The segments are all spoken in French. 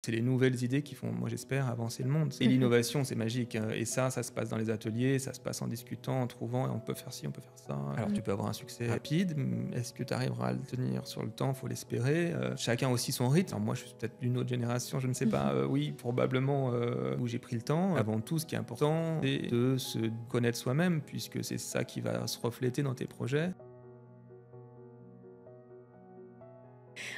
C'est les nouvelles idées qui font, moi j'espère, avancer le monde. Et l'innovation, c'est magique, hein. Et ça se passe dans les ateliers, ça se passe en discutant, en trouvant, et on peut faire ci, on peut faire ça. Alors tu peux avoir un succès rapide, est-ce que tu arriveras à le tenir sur le temps? Faut l'espérer. Chacun aussi son rythme. Alors moi, je suis peut-être d'une autre génération, je ne sais pas. Oui, probablement où j'ai pris le temps. Avant tout, ce qui est important, c'est de se connaître soi-même, puisque c'est ça qui va se refléter dans tes projets.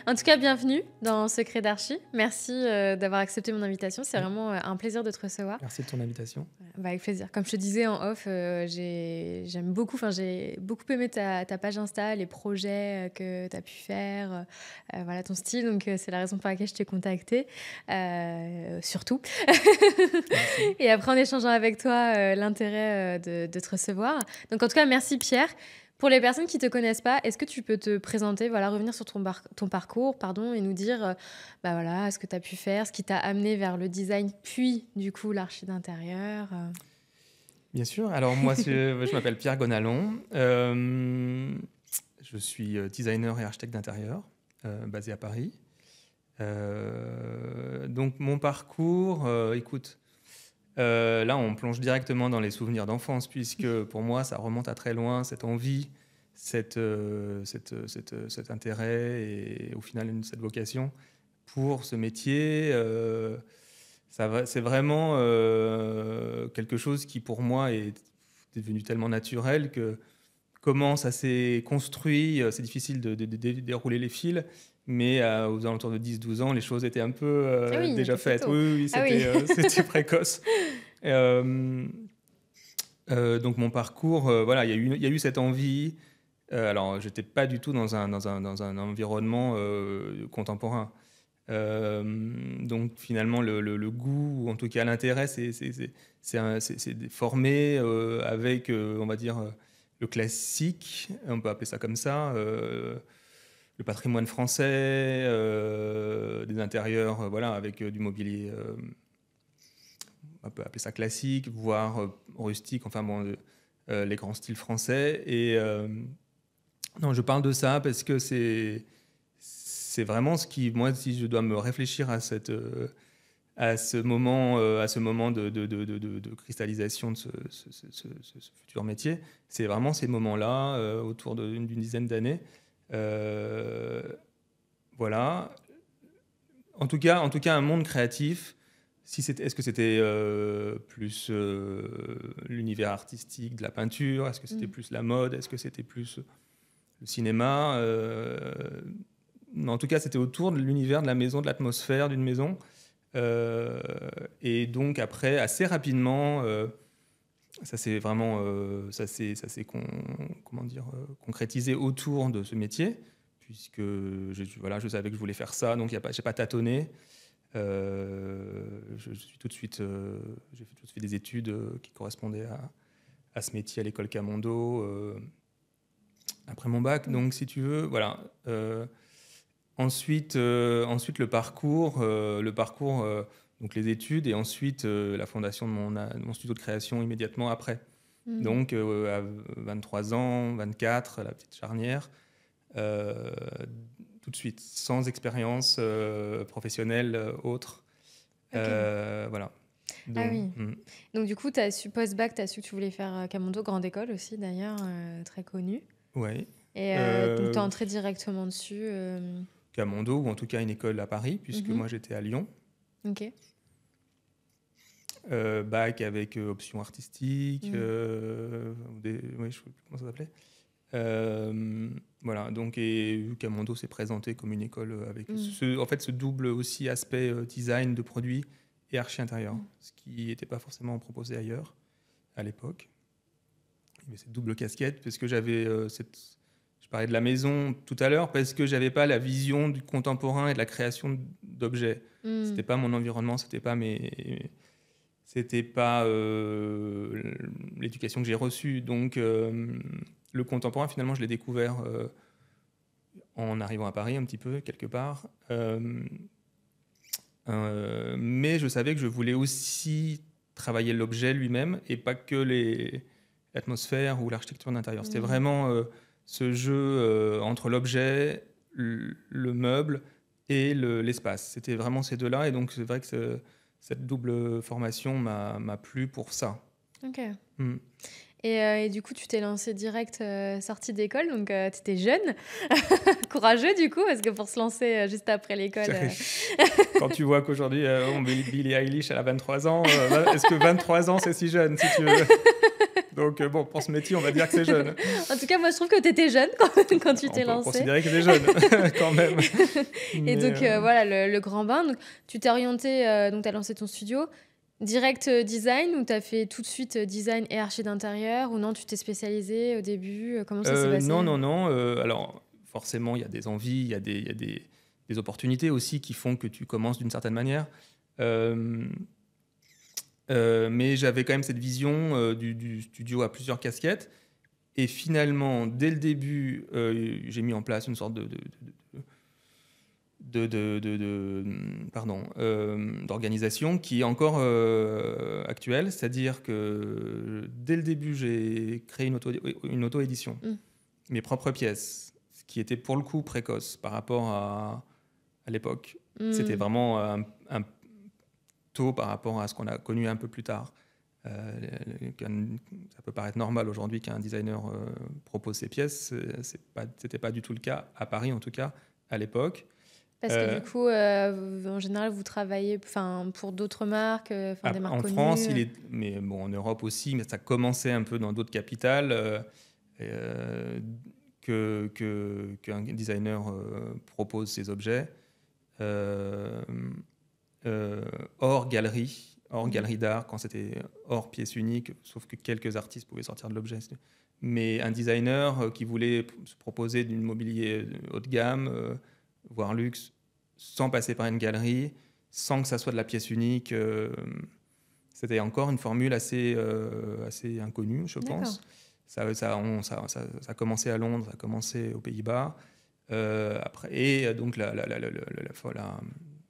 En tout cas, bienvenue dans Secret d'Archi. Merci d'avoir accepté mon invitation. C'est vraiment un plaisir de te recevoir. Merci de ton invitation. Bah, avec plaisir. Comme je te disais en off, j'aime beaucoup, j'ai beaucoup aimé ta page Insta, les projets que tu as pu faire, voilà, ton style. Donc, c'est la raison pour laquelle je t'ai contactée, surtout. Merci. Et après, en échangeant avec toi, l'intérêt de te recevoir. Donc, en tout cas, merci Pierre. Pour les personnes qui ne te connaissent pas, est-ce que tu peux te présenter, voilà, revenir sur ton parcours, pardon, et nous dire bah voilà, ce que tu as pu faire, ce qui t'a amené vers le design, puis du coup l'archi d'intérieur. Bien sûr. Alors moi, je m'appelle Pierre Gonalon. Je suis designer et architecte d'intérieur, basé à Paris. Donc mon parcours, écoute, là on plonge directement dans les souvenirs d'enfance, puisque pour moi ça remonte à très loin, cette envie, cet intérêt et au final cette vocation pour ce métier. C'est vraiment quelque chose qui pour moi est devenu tellement naturel que comment ça s'est construit, c'est difficile de dérouler les fils, mais aux alentours de 10-12 ans, les choses étaient un peu Ah oui, déjà t'étais faites. tôt. Oui, oui, Ah oui. c'était précoce. Donc mon parcours, voilà, il y a eu cette envie. Alors, je n'étais pas du tout dans un environnement contemporain. Donc finalement, le goût, ou en tout cas l'intérêt, c'est formé avec, on va dire, le classique, on peut appeler ça comme ça, le patrimoine français, des intérieurs, voilà, avec du mobilier, on peut appeler ça classique, voire rustique, enfin bon, les grands styles français. Et non, je parle de ça parce que c'est vraiment ce qui, moi, si je dois me réfléchir à ce moment de cristallisation de ce futur métier, c'est vraiment ces moments-là, autour d'une dizaine d'années. Voilà. En tout cas, un monde créatif. Est-ce que c'était plus l'univers artistique de la peinture? Est-ce que c'était plus la mode? Est-ce que c'était plus le cinéma? En tout cas, c'était autour de l'univers de la maison, de l'atmosphère d'une maison. Et donc après, assez rapidement, ça s'est vraiment concrétisé autour de ce métier, puisque voilà, je savais que je voulais faire ça, donc j'ai pas tâtonné. J'ai tout de suite fait des études qui correspondaient à ce métier à l'école Camondo après mon bac. Donc si tu veux, voilà. Ensuite, le parcours, donc les études, et ensuite la fondation de mon studio de création immédiatement après. Donc à 23 ans, 24, la petite charnière, tout de suite, sans expérience professionnelle autre. Okay. Voilà. Ah Donc, oui. Donc du coup, post-bac, tu as su que tu voulais faire Camondo, grande école aussi d'ailleurs, très connue. ouais. Et donc tu es entré directement dessus. Camondo, ou en tout cas une école à Paris, puisque moi j'étais à Lyon. Ok. Bac avec option artistique, oui, je ne sais plus comment ça s'appelait. Voilà, donc, et Camondo s'est présenté comme une école avec ce double aussi aspect design de produits et archi intérieur, ce qui n'était pas forcément proposé ailleurs à l'époque. Mais cette double casquette, parce que j'avais je parlais de la maison tout à l'heure, parce que j'avais pas la vision du contemporain et de la création d'objets. C'était pas mon environnement, c'était pas l'éducation que j'ai reçue. Donc le contemporain, finalement, je l'ai découvert en arrivant à Paris un petit peu, quelque part. Mais je savais que je voulais aussi travailler l'objet lui-même et pas que l'atmosphère ou l'architecture d'intérieur. C'était vraiment ce jeu entre l'objet, le meuble et l'espace. C'était vraiment ces deux-là. Et donc, c'est vrai que cette double formation m'a plu pour ça. Ok. Mm. Et du coup, tu t'es lancé direct sortie d'école, donc tu étais jeune, courageux du coup, parce que pour se lancer juste après l'école. Quand tu vois qu'aujourd'hui, Billie Eilish, elle a 23 ans, est-ce que 23 ans, c'est si jeune, si tu veux? Donc, bon, pour ce métier, on va dire que c'est jeune. En tout cas, moi, je trouve que tu étais jeune quand tu t'es On peut lancé. considérer que c'est jeune, quand même. Et donc, voilà, le grand bain. Donc, tu t'es orienté, donc tu as lancé ton studio. Direct design ou tu as fait tout de suite design et archi d'intérieur ou non, tu t'es spécialisé au début? Comment ça s'est passé? Non. Alors, forcément, il y a des envies, il y a des opportunités aussi qui font que tu commences d'une certaine manière. Mais j'avais quand même cette vision du studio à plusieurs casquettes. Et finalement, dès le début, j'ai mis en place une sorte d'organisation qui est encore actuelle. C'est-à-dire que dès le début, j'ai créé une auto-édition, mes propres pièces, ce qui était pour le coup précoce par rapport à l'époque. C'était vraiment un tôt par rapport à ce qu'on a connu un peu plus tard. Ça peut paraître normal aujourd'hui qu'un designer propose ses pièces. C'était pas du tout le cas, à Paris en tout cas, à l'époque. Parce que du coup, en général, vous travaillez pour d'autres marques, des marques en connues. France, mais bon, en Europe aussi, mais ça commençait un peu dans d'autres capitales qu'un designer propose ses objets hors galerie d'art, quand c'était hors pièce unique, sauf que quelques artistes pouvaient sortir de l'objet. Mais un designer qui voulait se proposer du mobilier haut de gamme, voire luxe, sans passer par une galerie, sans que ça soit de la pièce unique, c'était encore une formule assez inconnue, je pense. Ça a commencé à Londres, ça a commencé aux Pays-Bas. Et donc la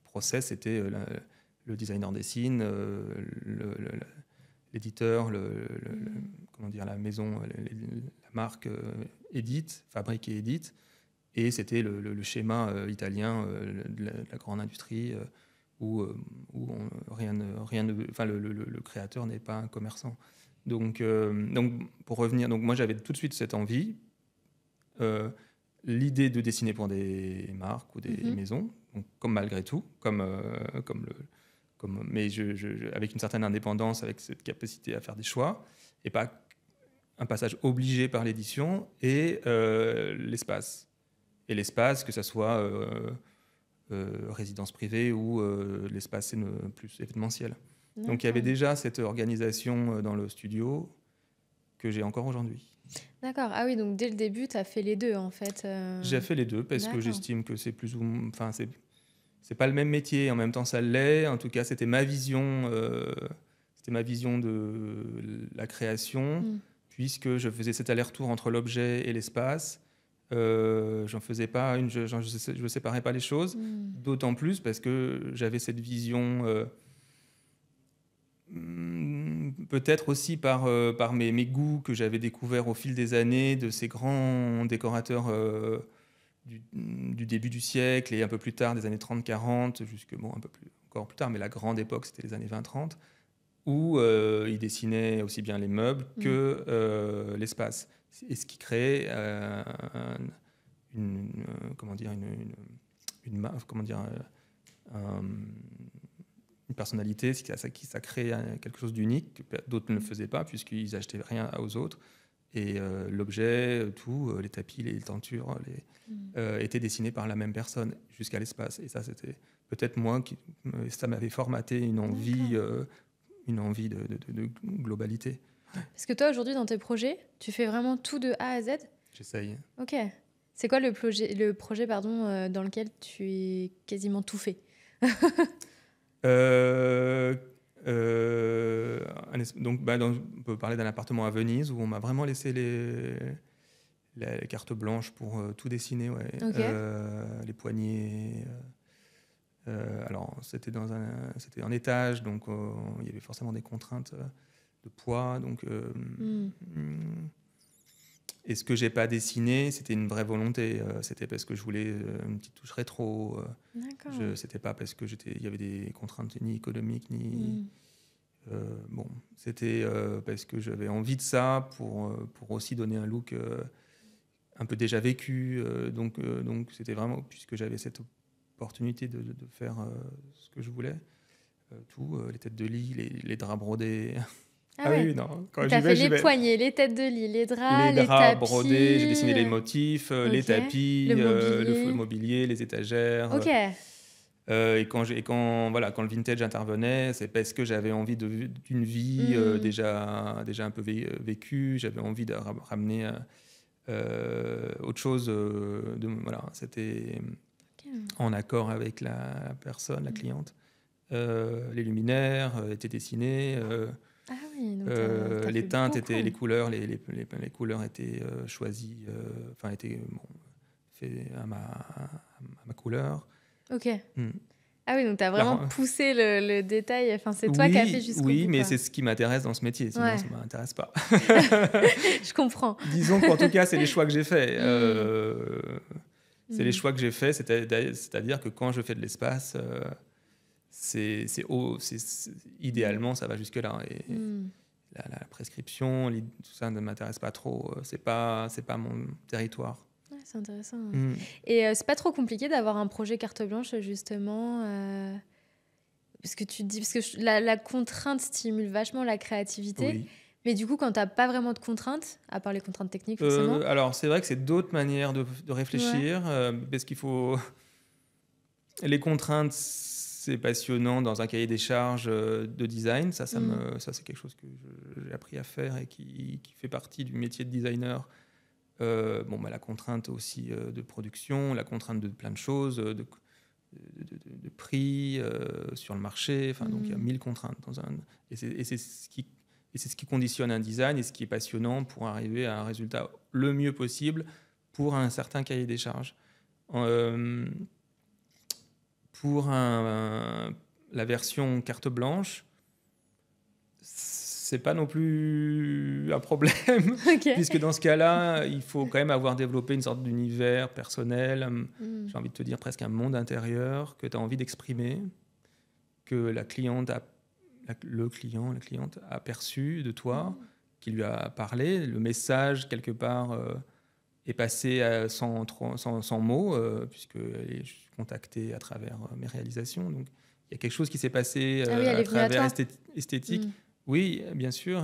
process, c'était le designer dessine, l'éditeur, comment dire, la maison, la marque édite, fabrique et édite. Et c'était le schéma italien de la grande industrie où le créateur n'est pas un commerçant. Donc pour revenir, moi j'avais tout de suite cette envie, l'idée de dessiner pour des marques ou des maisons, donc, comme malgré tout, mais avec une certaine indépendance, avec cette capacité à faire des choix, et pas un passage obligé par l'édition, et l'espace. Et l'espace, que ce soit résidence privée ou l'espace plus événementiel. Donc il y avait déjà cette organisation dans le studio que j'ai encore aujourd'hui. D'accord. Ah oui, donc dès le début, tu as fait les deux, en fait. J'ai fait les deux parce que j'estime que c'est plus ou moins... Enfin, c'est pas le même métier, en même temps ça l'est. En tout cas, c'était ma vision de la création, puisque je faisais cet aller-retour entre l'objet et l'espace. J'en faisais pas je séparais pas les choses, d'autant plus parce que j'avais cette vision... peut-être aussi par mes goûts que j'avais découverts au fil des années de ces grands décorateurs du début du siècle et un peu plus tard des années 30-40, encore plus tard, mais la grande époque, c'était les années 20-30, où ils dessinaient aussi bien les meubles que l'espace. Et ce qui créait une personnalité, ça crée quelque chose d'unique que d'autres ne faisaient pas puisqu'ils n'achetaient rien aux autres. Et l'objet, tout, les tapis, les tentures, étaient dessinés par la même personne jusqu'à l'espace. Et ça, c'était peut-être moi ça m'avait formaté une envie de globalité. Parce que toi, aujourd'hui, dans tes projets, tu fais vraiment tout de A à Z? J'essaye. Ok. C'est quoi le projet dans lequel tu as quasiment tout fait? Donc, on peut parler d'un appartement à Venise où on m'a vraiment laissé les cartes blanches pour tout dessiner. Ouais. Okay. Les poignées. Alors, c'était en étage, donc il y avait forcément des contraintes de poids. Donc, Et ce que j'ai pas dessiné, c'était une vraie volonté. C'était parce que je voulais une petite touche rétro. D'accord. C'était pas parce que il y avait des contraintes ni économiques ni. Bon, c'était parce que j'avais envie de ça pour aussi donner un look un peu déjà vécu. Donc c'était vraiment, puisque j'avais cette opportunité de faire ce que je voulais, les têtes de lit, les draps brodés. Ah Ah oui, ouais. oui, non, quand Donc, j'y t'as fait vais, j'y les vais. poignets, les têtes de lit, les draps, Les les draps brodés, j'ai dessiné tapis. les motifs, les Ok. tapis, Le le mobilier. mobilier, les étagères. Ok. Voilà, quand le vintage intervenait, c'est parce que j'avais envie d'une vie Hmm. déjà un peu vécue. J'avais envie de ramener autre chose. Voilà, c'était Ok. en accord avec la personne, la cliente. Les luminaires étaient dessinés. Ah oui, donc t'as Les fait teintes étaient, beaucoup. les couleurs, les couleurs étaient choisies, enfin étaient fait à ma couleur. Ok. Hmm. Ah oui, donc t'as La vraiment ren- poussé le détail. Enfin, c'est toi qui as fait oui, jusqu'au oui, bout, mais quoi. c'est ce qui m'intéresse dans ce métier, sinon Ouais. ça m'intéresse pas. Je comprends. Disons qu'en tout cas, c'est les choix que j'ai faits. Hmm. C'est les Hmm. choix que j'ai faits, c'est-à-dire que quand je fais de l'espace, idéalement, ça va jusque-là. Et Hmm. la prescription, tout ça ne m'intéresse pas trop. C'est pas mon territoire. Ouais, c'est intéressant. Ouais. Hmm. Et c'est pas trop compliqué d'avoir un projet carte blanche, justement parce que tu te dis, parce que la contrainte stimule vachement la créativité. Oui. Mais du coup, quand t'as pas vraiment de contraintes, à part les contraintes techniques, forcément. Alors, c'est vrai que c'est d'autres manières de Ouais. réfléchir, parce qu'il faut. Les contraintes, c'est passionnant dans un cahier des charges de design. Hmm. Ça c'est quelque chose que j'ai appris à faire et qui fait partie du métier de designer. La contrainte aussi de production, la contrainte de plein de choses, de prix sur le marché. Enfin, donc il y a 1000 contraintes et c'est ce qui conditionne un design et ce qui est passionnant pour arriver à un résultat le mieux possible pour un certain cahier des charges. Euh, pour la version carte blanche, c'est pas non plus un problème, Ok. puisque dans ce cas-là, il faut quand même avoir développé une sorte d'univers personnel, Hmm. j'ai envie de te dire presque un monde intérieur que tu as envie d'exprimer, que la cliente le client, la cliente a perçu de toi, qui lui a parlé, le message quelque part est passé sans mots, puisqu'elle est contactée à travers mes réalisations. Donc il y a quelque chose qui s'est passé Ah oui, elle à est venue à travers toi. esthétique. Hmm. Oui, bien sûr,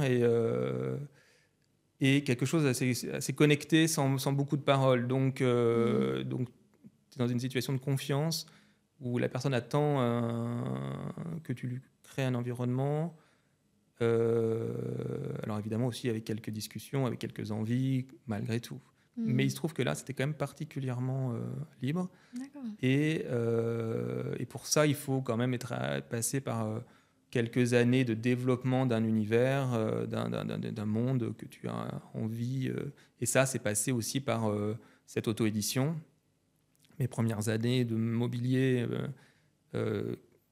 et quelque chose assez connecté sans beaucoup de paroles. Donc tu es dans une situation de confiance où la personne attend que tu lui crées un environnement. Alors évidemment aussi avec quelques discussions, avec quelques envies, malgré tout. Mais il se trouve que là, c'était quand même particulièrement libre. D'accord. Et pour ça, il faut quand même passé par quelques années de développement d'un univers, d'un monde que tu as envie. Et ça, c'est passé aussi par cette auto-édition. Mes premières années de mobilier,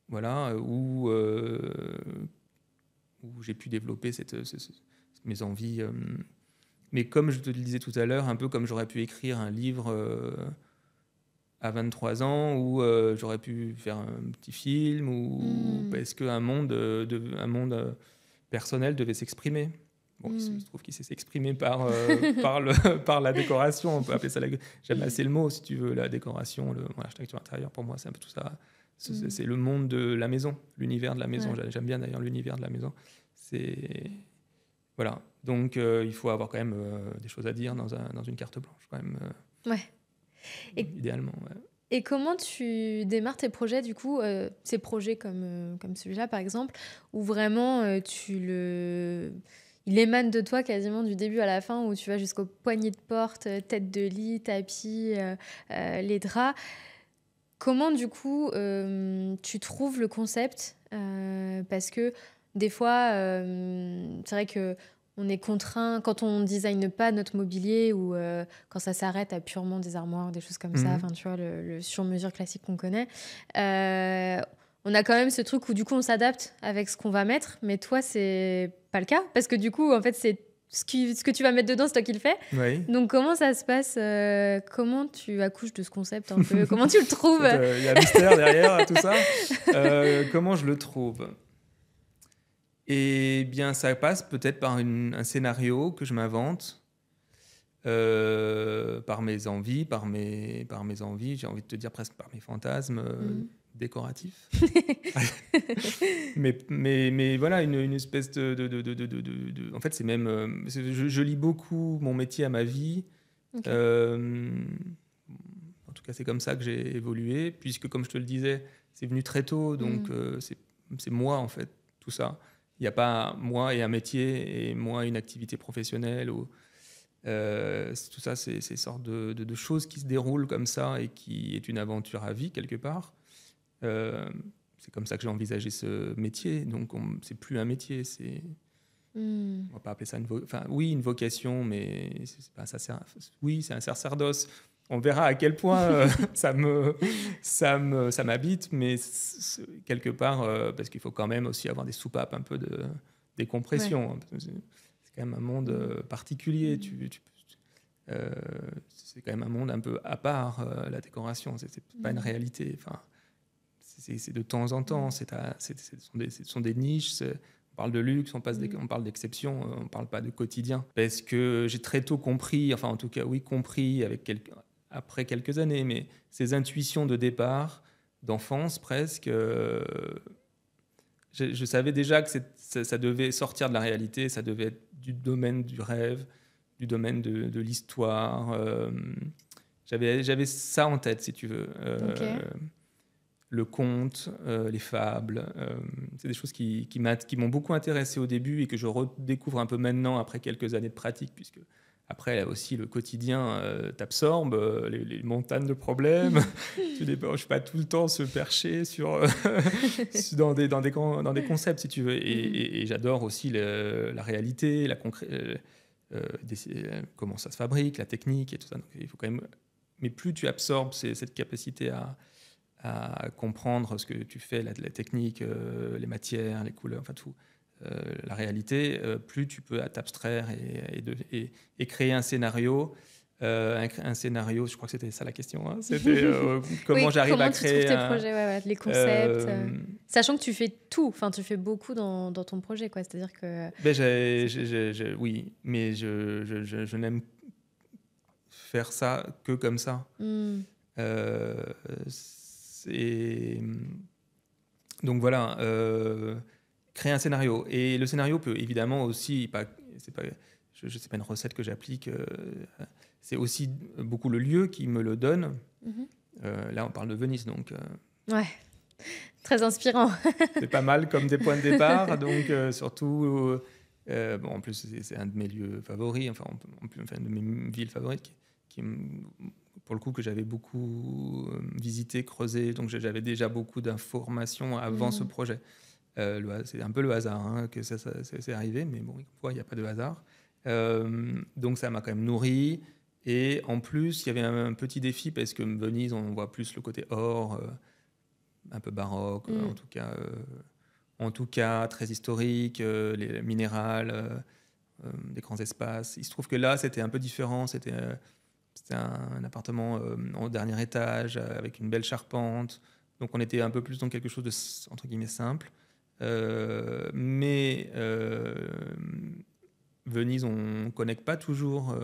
voilà, où j'ai pu développer mes envies. Mais comme je te le disais tout à l'heure, un peu comme j'aurais pu écrire un livre à 23 ans, ou j'aurais pu faire un petit film, ou parce qu'un monde, un monde personnel devait s'exprimer. Bon, il se trouve qu'il s'est exprimé par la décoration, on peut appeler ça j'aime assez le mot, si tu veux, la décoration, l'architecture intérieure, pour moi, c'est un peu tout ça. C'est le monde de la maison, l'univers de la maison. Ouais. J'aime bien d'ailleurs l'univers de la maison. C'est... Voilà. Donc, il faut avoir quand même des choses à dire dans une carte blanche, quand même, Ouais. Et, idéalement. Ouais. et comment tu démarres tes projets, du coup, ces projets comme celui-là, par exemple, où vraiment il émane de toi quasiment du début à la fin, où tu vas jusqu'aux poignées de porte, tête de lit, tapis, les draps. Comment, du coup, tu trouves le concept parce que des fois, c'est vrai que on est contraint quand on design pas notre mobilier ou quand ça s'arrête à purement des armoires, des choses comme ça. Mhm. Enfin, tu vois, le sur-mesure classique qu'on connaît. Euh, on a quand même ce truc où du coup on s'adapte avec ce qu'on va mettre, mais toi c'est pas le cas parce que du coup en fait ce que tu vas mettre dedans, c'est toi qui le fais. Oui. Donc, comment ça se passe comment tu accouches de ce concept un peu? Comment tu le trouves? Il y a un mystère derrière tout ça. Comment je le trouve? Eh bien, ça passe peut-être par un scénario que je m'invente, par mes envies, j'ai envie de te dire presque par mes fantasmes décoratifs. mais voilà, une espèce en fait, c'est même... je lie beaucoup mon métier à ma vie. Ok. En tout cas, c'est comme ça que j'ai évolué, puisque, comme je te le disais, c'est venu très tôt, donc c'est moi, en fait, tout ça. Il n'y a pas moi et un métier et moi une activité professionnelle. Tout ça, c'est une sorte de choses qui se déroulent comme ça et qui est une aventure à vie, quelque part. C'est comme ça que j'ai envisagé ce métier. Donc, c'est plus un métier, c'est... On va pas appeler ça une vocation, mais c'est pas ça. Oui, c'est un sacerdoce. On verra à quel point ça m'habite, mais quelque part, parce qu'il faut quand même aussi avoir des soupapes un peu de décompression. Ouais. C'est quand même un monde particulier. C'est quand même un monde un peu à part, la décoration. C'est pas une réalité. Enfin, c'est de temps en temps. Ce sont des niches. On parle de luxe, on parle d'exception, on ne parle pas de quotidien. Parce que j'ai très tôt compris, enfin en tout cas oui, compris après quelques années, mais ces intuitions de départ, d'enfance presque, je savais déjà que ça devait sortir de la réalité, ça devait être du domaine du rêve, du domaine de l'histoire. J'avais ça en tête, si tu veux. Okay. Le conte, les fables, c'est des choses qui m'ont beaucoup intéressé au début et que je redécouvre un peu maintenant après quelques années de pratique, puisque après là aussi le quotidien t'absorbe, les montagnes de problèmes. Tu débauches pas tout le temps se percher dans des concepts, si tu veux. Et j'adore aussi la réalité, comment ça se fabrique, la technique et tout ça. Donc, il faut quand même... Mais plus tu absorbes cette capacité à comprendre ce que tu fais, la technique, les matières, les couleurs, enfin tout, la réalité, plus tu peux t'abstraire et créer un scénario. Un scénario, je crois que c'était ça la question. Hein. C'était comment j'arrive à créer... Comment tu trouves tes projets, les concepts sachant que tu fais tout, enfin tu fais beaucoup dans ton projet, quoi. C'est-à-dire que... oui, mais je n'aime faire ça que comme ça. Donc voilà, créer un scénario. Et le scénario peut évidemment aussi, c'est pas une recette que j'applique, c'est aussi beaucoup le lieu qui me le donne. Là, on parle de Venise, donc... Ouais, très inspirant. C'est pas mal comme des points de départ, donc surtout... bon, en plus, c'est un de mes lieux favoris, enfin une de mes villes favorites, pour le coup, que j'avais beaucoup visité, creusé, donc j'avais déjà beaucoup d'informations avant ce projet. C'est un peu le hasard hein, que ça c'est arrivé, mais bon, il n'y a pas de hasard. Donc ça m'a quand même nourri. Et en plus, il y avait un petit défi, parce que Venise, on voit plus le côté or, un peu baroque, en tout cas très historique, les minérales, des grands espaces. Il se trouve que là, c'était un peu différent. C'était un appartement au dernier étage avec une belle charpente. Donc on était un peu plus dans quelque chose de, entre guillemets, simple. Mais Venise, on ne connecte pas toujours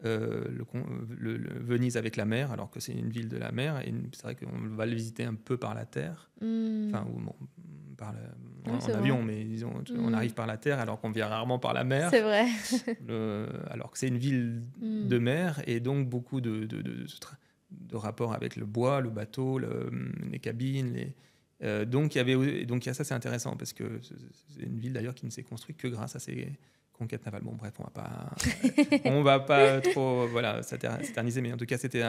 Venise avec la mer, alors que c'est une ville de la mer. Et c'est vrai qu'on va le visiter un peu par la terre. Enfin, en avion, mais disons, on arrive par la terre alors qu'on vient rarement par la mer. C'est vrai. Alors que c'est une ville de mer, et donc beaucoup de rapports avec le bois, le bateau, les cabines. Donc il y a ça, c'est intéressant, parce que c'est une ville d'ailleurs qui ne s'est construite que grâce à ces conquêtes navales. Bon, bref, on va pas trop s'éterniser, mais en tout cas, c'était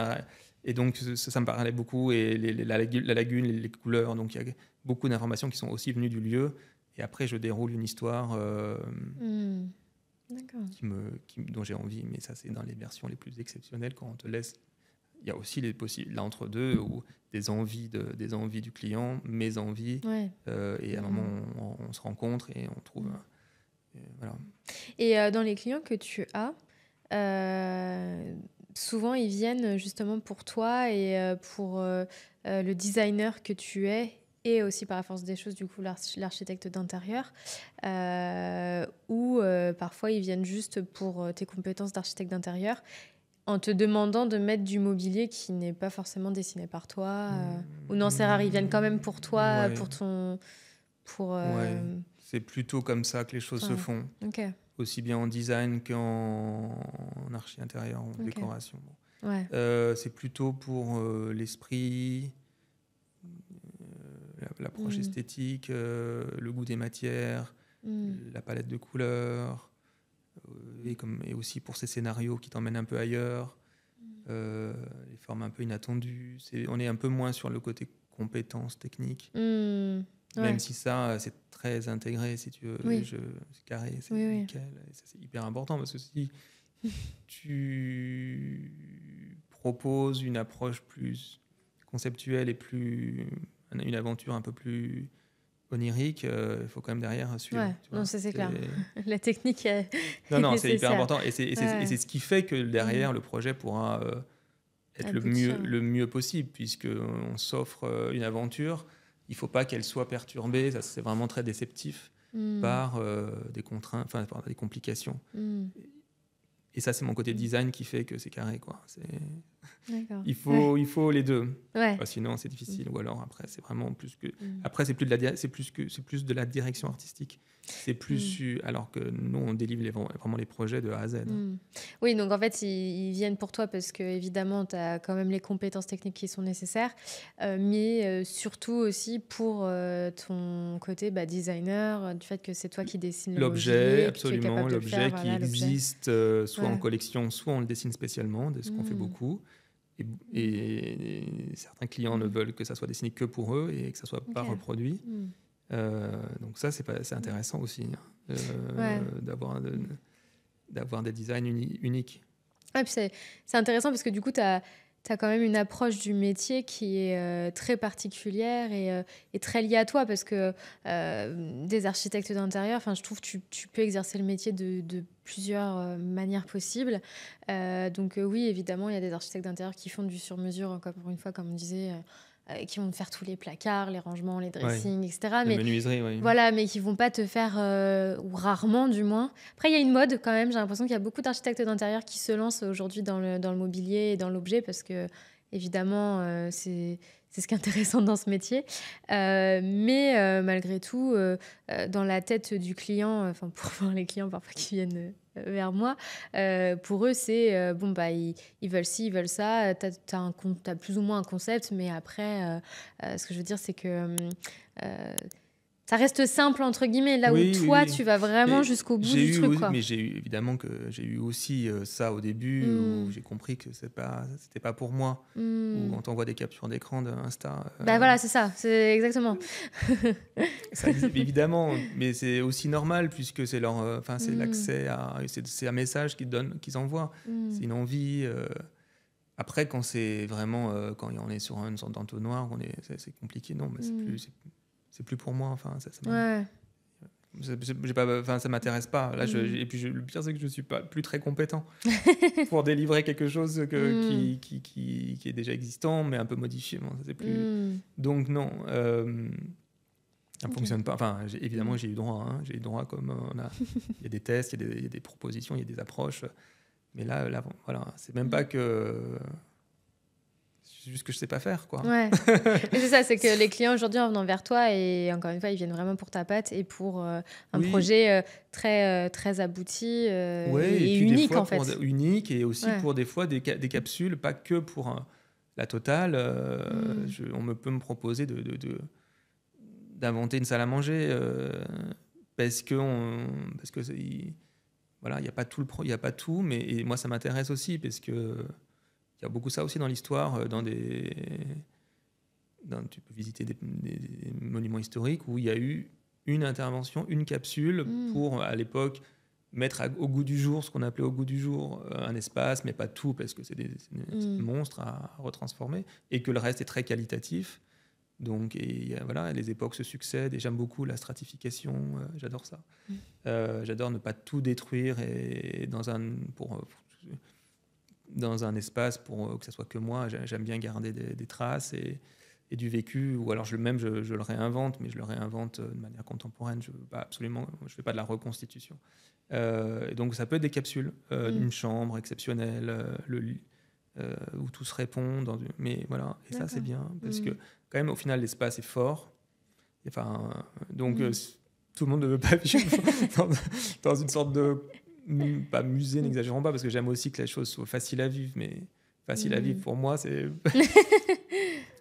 et donc ça me parlait beaucoup, et la lagune, les couleurs. Donc il y a beaucoup d'informations qui sont aussi venues du lieu, et après je déroule une histoire dont j'ai envie, mais ça c'est dans les versions les plus exceptionnelles, quand on te laisse. Il y a aussi l'entre-deux, ou des envies du client, mes envies, et à un moment on se rencontre et on trouve Voilà. Et dans les clients que tu as, souvent ils viennent justement pour toi et pour le designer que tu es et aussi par la force des choses, du coup, l'architecte d'intérieur. Ou parfois ils viennent juste pour tes compétences d'architecte d'intérieur en te demandant de mettre du mobilier qui n'est pas forcément dessiné par toi. Ou non, c'est rare, ils viennent quand même pour toi, Ouais, pour ton... Pour, ouais. C'est plutôt comme ça que les choses se ouais. font. Ok, Aussi bien en design qu'en archi intérieur, en ok. décoration. Ouais. C'est plutôt pour l'esprit, l'approche Mm. esthétique, le goût des matières, Mm. la palette de couleurs, et aussi pour ces scénarios qui t'emmènent un peu ailleurs, les formes un peu inattendues. On est un peu moins sur le côté compétences techniques, Mm. Ouais. même si ça, c'est très intégré, si tu veux, Oui. c'est carré, c'est Oui, oui. nickel, et ça, c'est hyper important, parce que si tu proposes une approche plus conceptuelle et une aventure un peu plus onirique, il faut quand même derrière suivre. Ouais. Tu Non, vois. ça c'est clair. La technique est, Non, est non, c'est hyper nécessaire. important. Et c'est Ouais. ce qui fait que derrière, le projet pourra être Aboutir. le mieux possible, puisqu'on s'offre une aventure. Il ne faut pas qu'elle soit perturbée, ça c'est vraiment très déceptif, Mm. par des contraintes, enfin par des complications. Mm. Et ça, c'est mon côté design qui fait que c'est carré, quoi. D'accord. Il faut les deux. Ouais. Sinon, c'est difficile. Ou alors, après, c'est vraiment plus que. Mm. Après, c'est plus de la direction artistique. C'est plus. Alors que nous, on délivre vraiment les projets de A à Z. Mm. Oui, donc en fait, ils viennent pour toi parce que évidemment, tu as quand même les compétences techniques qui sont nécessaires, mais surtout aussi pour ton côté designer, du fait que c'est toi qui dessines le L'objet, mobilier, que tu es absolument. capable de le faire, L'objet qui voilà, l'objet. existe soit en Ouais. collection, soit on le dessine spécialement, ce qu'on fait Mm. beaucoup. Et certains clients ne veulent que ça soit dessiné que pour eux et que ça soit pas Ok. reproduit. Mm. Donc ça, c'est intéressant aussi, Ouais. d'avoir des designs uniques. Ouais, puis c'est intéressant parce que du coup, tu as quand même une approche du métier qui est très particulière et très liée à toi parce que des architectes d'intérieur, je trouve que tu peux exercer le métier de plusieurs manières possibles. Donc oui, évidemment, il y a des architectes d'intérieur qui font du sur-mesure, encore une fois, comme on disait, qui vont te faire tous les placards, les rangements, les Ouais. dressings, etc. La Mais menuiserie, oui. voilà, mais qui vont pas te faire, ou rarement du moins. Après, il y a une mode quand même. J'ai l'impression qu'il y a beaucoup d'architectes d'intérieur qui se lancent aujourd'hui dans le mobilier et dans l'objet parce que, évidemment, c'est ce qui est intéressant dans ce métier. Mais malgré tout, dans la tête du client, pour voir les clients parfois qui viennent vers moi, pour eux, c'est bon, ils veulent ci, ils veulent ça. T'as plus ou moins un concept, mais après, ce que je veux dire, c'est que ça reste simple, entre guillemets, là où Oui, oui, toi, oui. tu vas vraiment Mais jusqu'au bout du truc, quoi. mais évidemment que j'ai eu aussi ça au début où j'ai compris que c'était pas pour moi. Ou quand on voit des captures d'écran d'Insta. Voilà, c'est ça, c'est exactement. Ça existe, évidemment, mais c'est aussi normal puisque c'est c'est l'accès c'est un message qu'ils envoient. C'est une envie. Après, quand c'est vraiment, quand on est sur une sorte d'entonnoir, c'est compliqué. Non, mais c'est plus pour moi. Ouais. Ça m'intéresse pas. Là, et puis le pire, c'est que je suis pas plus très compétent pour délivrer quelque chose qui est déjà existant, mais un peu modifié. Bon, ça, c'est plus. Donc non, ça ne fonctionne pas. Évidemment, j'ai eu droit. J'ai eu droit comme il y a des tests, il y a des propositions, il y a des approches. Mais là, voilà, c'est même pas que. C'est juste que je sais pas faire, quoi. Ouais. Et c'est ça, c'est que les clients aujourd'hui en venant vers toi, et encore une fois, ils viennent vraiment pour ta patte et pour un projet très, très abouti et puis unique, des fois en fait. Unique, et aussi pour des fois des capsules, pas que pour la totale. On peut me proposer d'inventer une salle à manger parce que voilà, il n'y a pas tout il y a pas tout, mais et moi ça m'intéresse aussi parce que il y a beaucoup ça aussi dans l'histoire, tu peux visiter des monuments historiques où il y a eu une intervention, une capsule pour, à l'époque, mettre au goût du jour, ce qu'on appelait au goût du jour, un espace, mais pas tout, parce que c'est des monstres à retransformer, et que le reste est très qualitatif. Donc, et voilà, les époques se succèdent et j'aime beaucoup la stratification, j'adore ça. J'adore ne pas tout détruire et dans un espace pour que ça soit que moi. J'aime bien garder des traces et du vécu, ou alors je le réinvente, mais je le réinvente de manière contemporaine. Je fais pas de la reconstitution. Et donc ça peut être des capsules, une chambre exceptionnelle, le lit, où tout se répond. Mais voilà, et ça c'est bien, parce que quand même au final l'espace est fort. Enfin, donc tout le monde ne veut pas vivre dans une sorte de... Pas musée, n'exagérons pas, parce que j'aime aussi que les choses soient faciles à vivre, mais facile à vivre pour moi, c'est...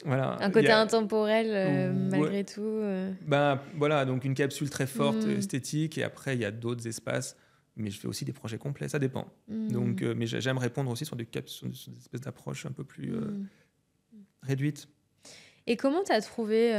Voilà, un côté intemporel malgré tout. Ben, voilà, donc une capsule très forte, esthétique, et après il y a d'autres espaces, mais je fais aussi des projets complets, ça dépend. Donc, mais j'aime répondre aussi sur des espèces d'approches un peu plus réduites. Et comment tu as trouvé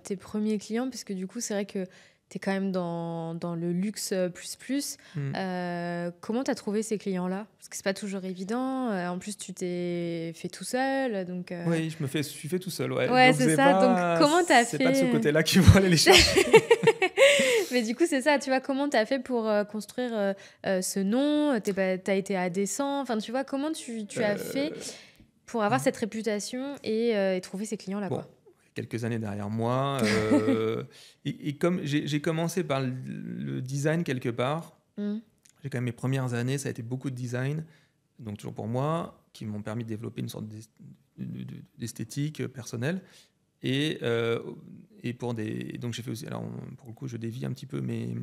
tes premiers clients? Parce que du coup, c'est vrai que tu es quand même dans le luxe plus. Comment tu as trouvé ces clients-là? Parce que c'est pas toujours évident. En plus, tu t'es fait tout seul. Donc, Oui, je suis fait tout seul. Ouais, ouais, donc c'est ça. Donc, comment tu as fait? C'est pas de ce côté-là qu'il faut aller les chercher. Mais du coup, c'est ça. Tu vois, comment tu as fait pour construire ce nom? Tu as été à Descends. Enfin, tu vois, comment tu as fait pour avoir cette réputation et trouver ces clients-là, quoi? Quelques années derrière moi. Et comme j'ai commencé par le design quelque part, j'ai quand même mes premières années, ça a été beaucoup de design, donc toujours pour moi, qui m'ont permis de développer une sorte d'esthétique personnelle. Et donc j'ai fait aussi, alors pour le coup je dévie un petit peu, mais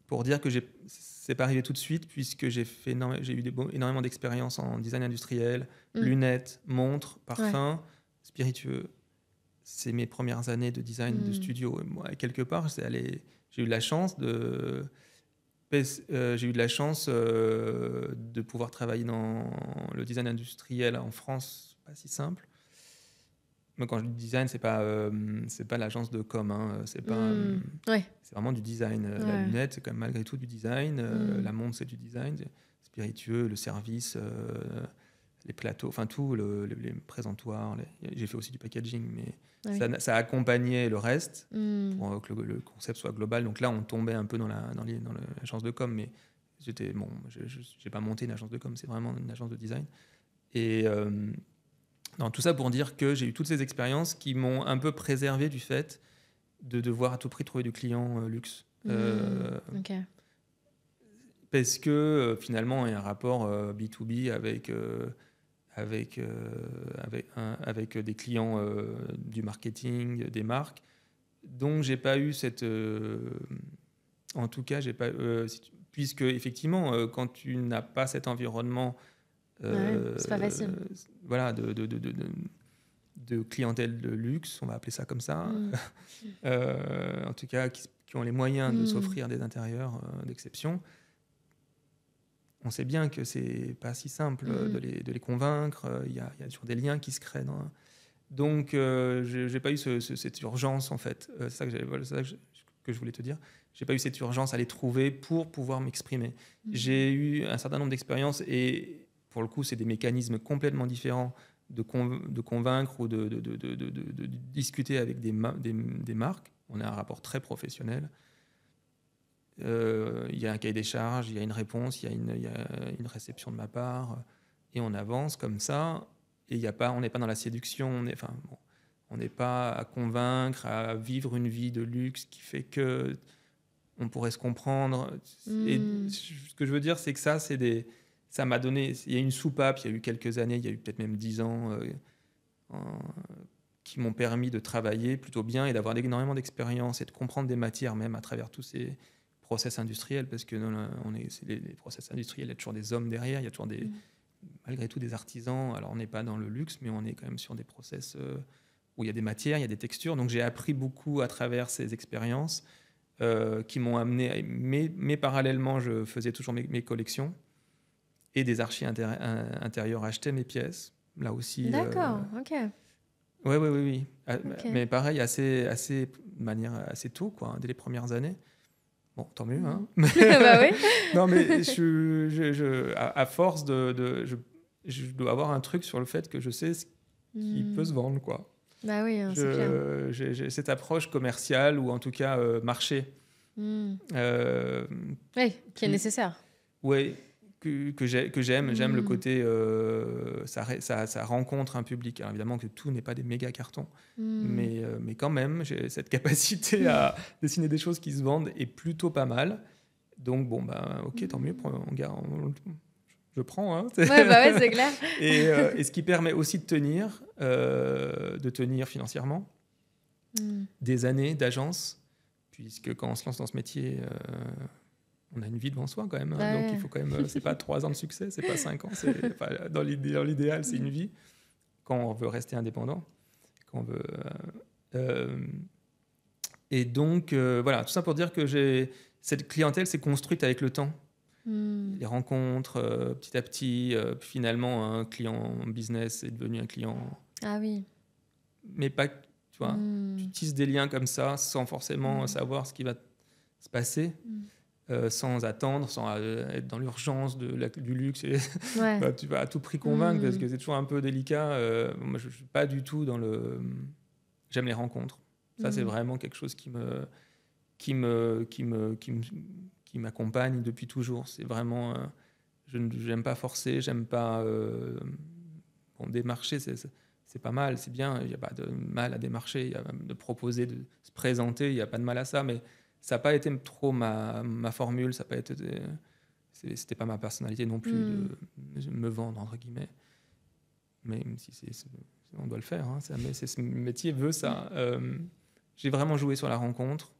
pour dire que c'est pas arrivé tout de suite, puisque j'ai eu énormément d'expérience en design industriel, lunettes, montres, parfums, spiritueux. C'est mes premières années de design de studio. Et moi, quelque part, j'ai eu de la chance de pouvoir travailler dans le design industriel en France. Pas si simple. Mais quand je dis design, c'est pas l'agence de com. Hein. C'est vraiment du design. La lunette, c'est quand même malgré tout du design. La montre, c'est du design. Spiritueux, le service, les plateaux, enfin tout, les présentoirs. J'ai fait aussi du packaging, mais ça accompagnait le reste pour que le concept soit global. Donc là, on tombait un peu dans l'agence de com, mais je n'ai pas monté une agence de com, c'est vraiment une agence de design. Et tout ça pour dire que j'ai eu toutes ces expériences qui m'ont un peu préservé du fait de devoir à tout prix trouver du client luxe. Parce que finalement, il y a un rapport B2B avec des clients du marketing, des marques. Donc, j'ai pas eu cette... en tout cas, j'ai pas... puisque, effectivement, quand tu n'as pas cet environnement... c'est pas facile. Voilà, de clientèle de luxe, on va appeler ça comme ça. En tout cas, qui ont les moyens de s'offrir des intérieurs d'exception. On sait bien que c'est pas si simple de les convaincre. Il y a toujours des liens qui se créent. Donc, j'ai pas eu cette urgence, en fait. C'est ça que je voulais te dire. J'ai pas eu cette urgence à les trouver pour pouvoir m'exprimer. J'ai eu un certain nombre d'expériences et, pour le coup, c'est des mécanismes complètement différents de convaincre ou de discuter avec des marques. On a un rapport très professionnel. Il y a un cahier des charges, il y a une réponse, il y a une réception de ma part, et on avance comme ça. Et on n'est pas dans la séduction, on n'est pas à convaincre, à vivre une vie de luxe qui fait que on pourrait se comprendre. Et ce que je veux dire, c'est que ça m'a donné... Il y a une soupape, il y a eu quelques années, il y a eu peut-être même 10 ans, qui m'ont permis de travailler plutôt bien et d'avoir énormément d'expérience et de comprendre des matières, même à travers tous ces process industriels, parce que les process industriels, il y a toujours des hommes derrière, il y a toujours malgré tout des artisans. Alors on n'est pas dans le luxe, mais on est quand même sur des process où il y a des matières, il y a des textures. Donc j'ai appris beaucoup à travers ces expériences qui m'ont amené... Mais parallèlement, je faisais toujours mes collections et des archives intérieures, achetais mes pièces. Là aussi... D'accord, ok. Oui. Okay. Mais pareil, de manière assez tôt, quoi, dès les premières années. Bon, tant mieux, hein. Bah oui. Non, mais à force je dois avoir un truc sur le fait que je sais ce qui peut se vendre, quoi. Bah oui, hein, c'est clair. J'ai cette approche commerciale ou en tout cas marché. Mmh. Euh, Oui, qui est plus- nécessaire. ouais, que j'aime. J'aime le Mmh. côté ça rencontre un public. Alors évidemment que tout n'est pas des méga cartons, Mmh. mais quand même, j'ai cette capacité à dessiner des choses qui se vendent et plutôt pas mal. Donc bon, bah ok, tant mieux, je prends. Hein. Ouais, bah ouais, c'est clair. Et ce qui permet aussi de tenir financièrement Mmh. des années d'agence, puisque quand on se lance dans ce métier, on a une vie devant soi quand même. Hein. Bah Donc il ouais. faut quand même, c'est pas 3 ans de succès, c'est pas 5 ans. Enfin, dans l'idéal, c'est une vie. Quand on veut rester indépendant, quand on veut. Et donc voilà, tout ça pour dire que cette clientèle s'est construite avec le temps. Mmh. Les rencontres, petit à petit, finalement, un client business est devenu un client. Ah oui. Mais pas, tu vois, tu Mmh. tisses des liens comme ça sans forcément savoir ce qui va se passer, sans attendre, sans être dans l'urgence du luxe. Et Ouais. bah, tu vas à tout prix convaincre parce Mmh. que c'est toujours un peu délicat. Moi, je ne suis pas du tout dans le. J'aime les rencontres. Ça, c'est vraiment quelque chose qui m'accompagne depuis toujours. C'est vraiment. Je n'aime pas forcer, j'aime pas. Bon, démarcher, c'est pas mal, c'est bien, il n'y a pas de mal à démarcher, il y a de proposer, de se présenter, il n'y a pas de mal à ça, mais ça n'a pas été trop ma formule, ça n'a pas été. C'était pas ma personnalité non plus de me vendre, entre guillemets. Même si on doit le faire, hein, ce métier veut ça. J'ai vraiment joué sur la rencontre.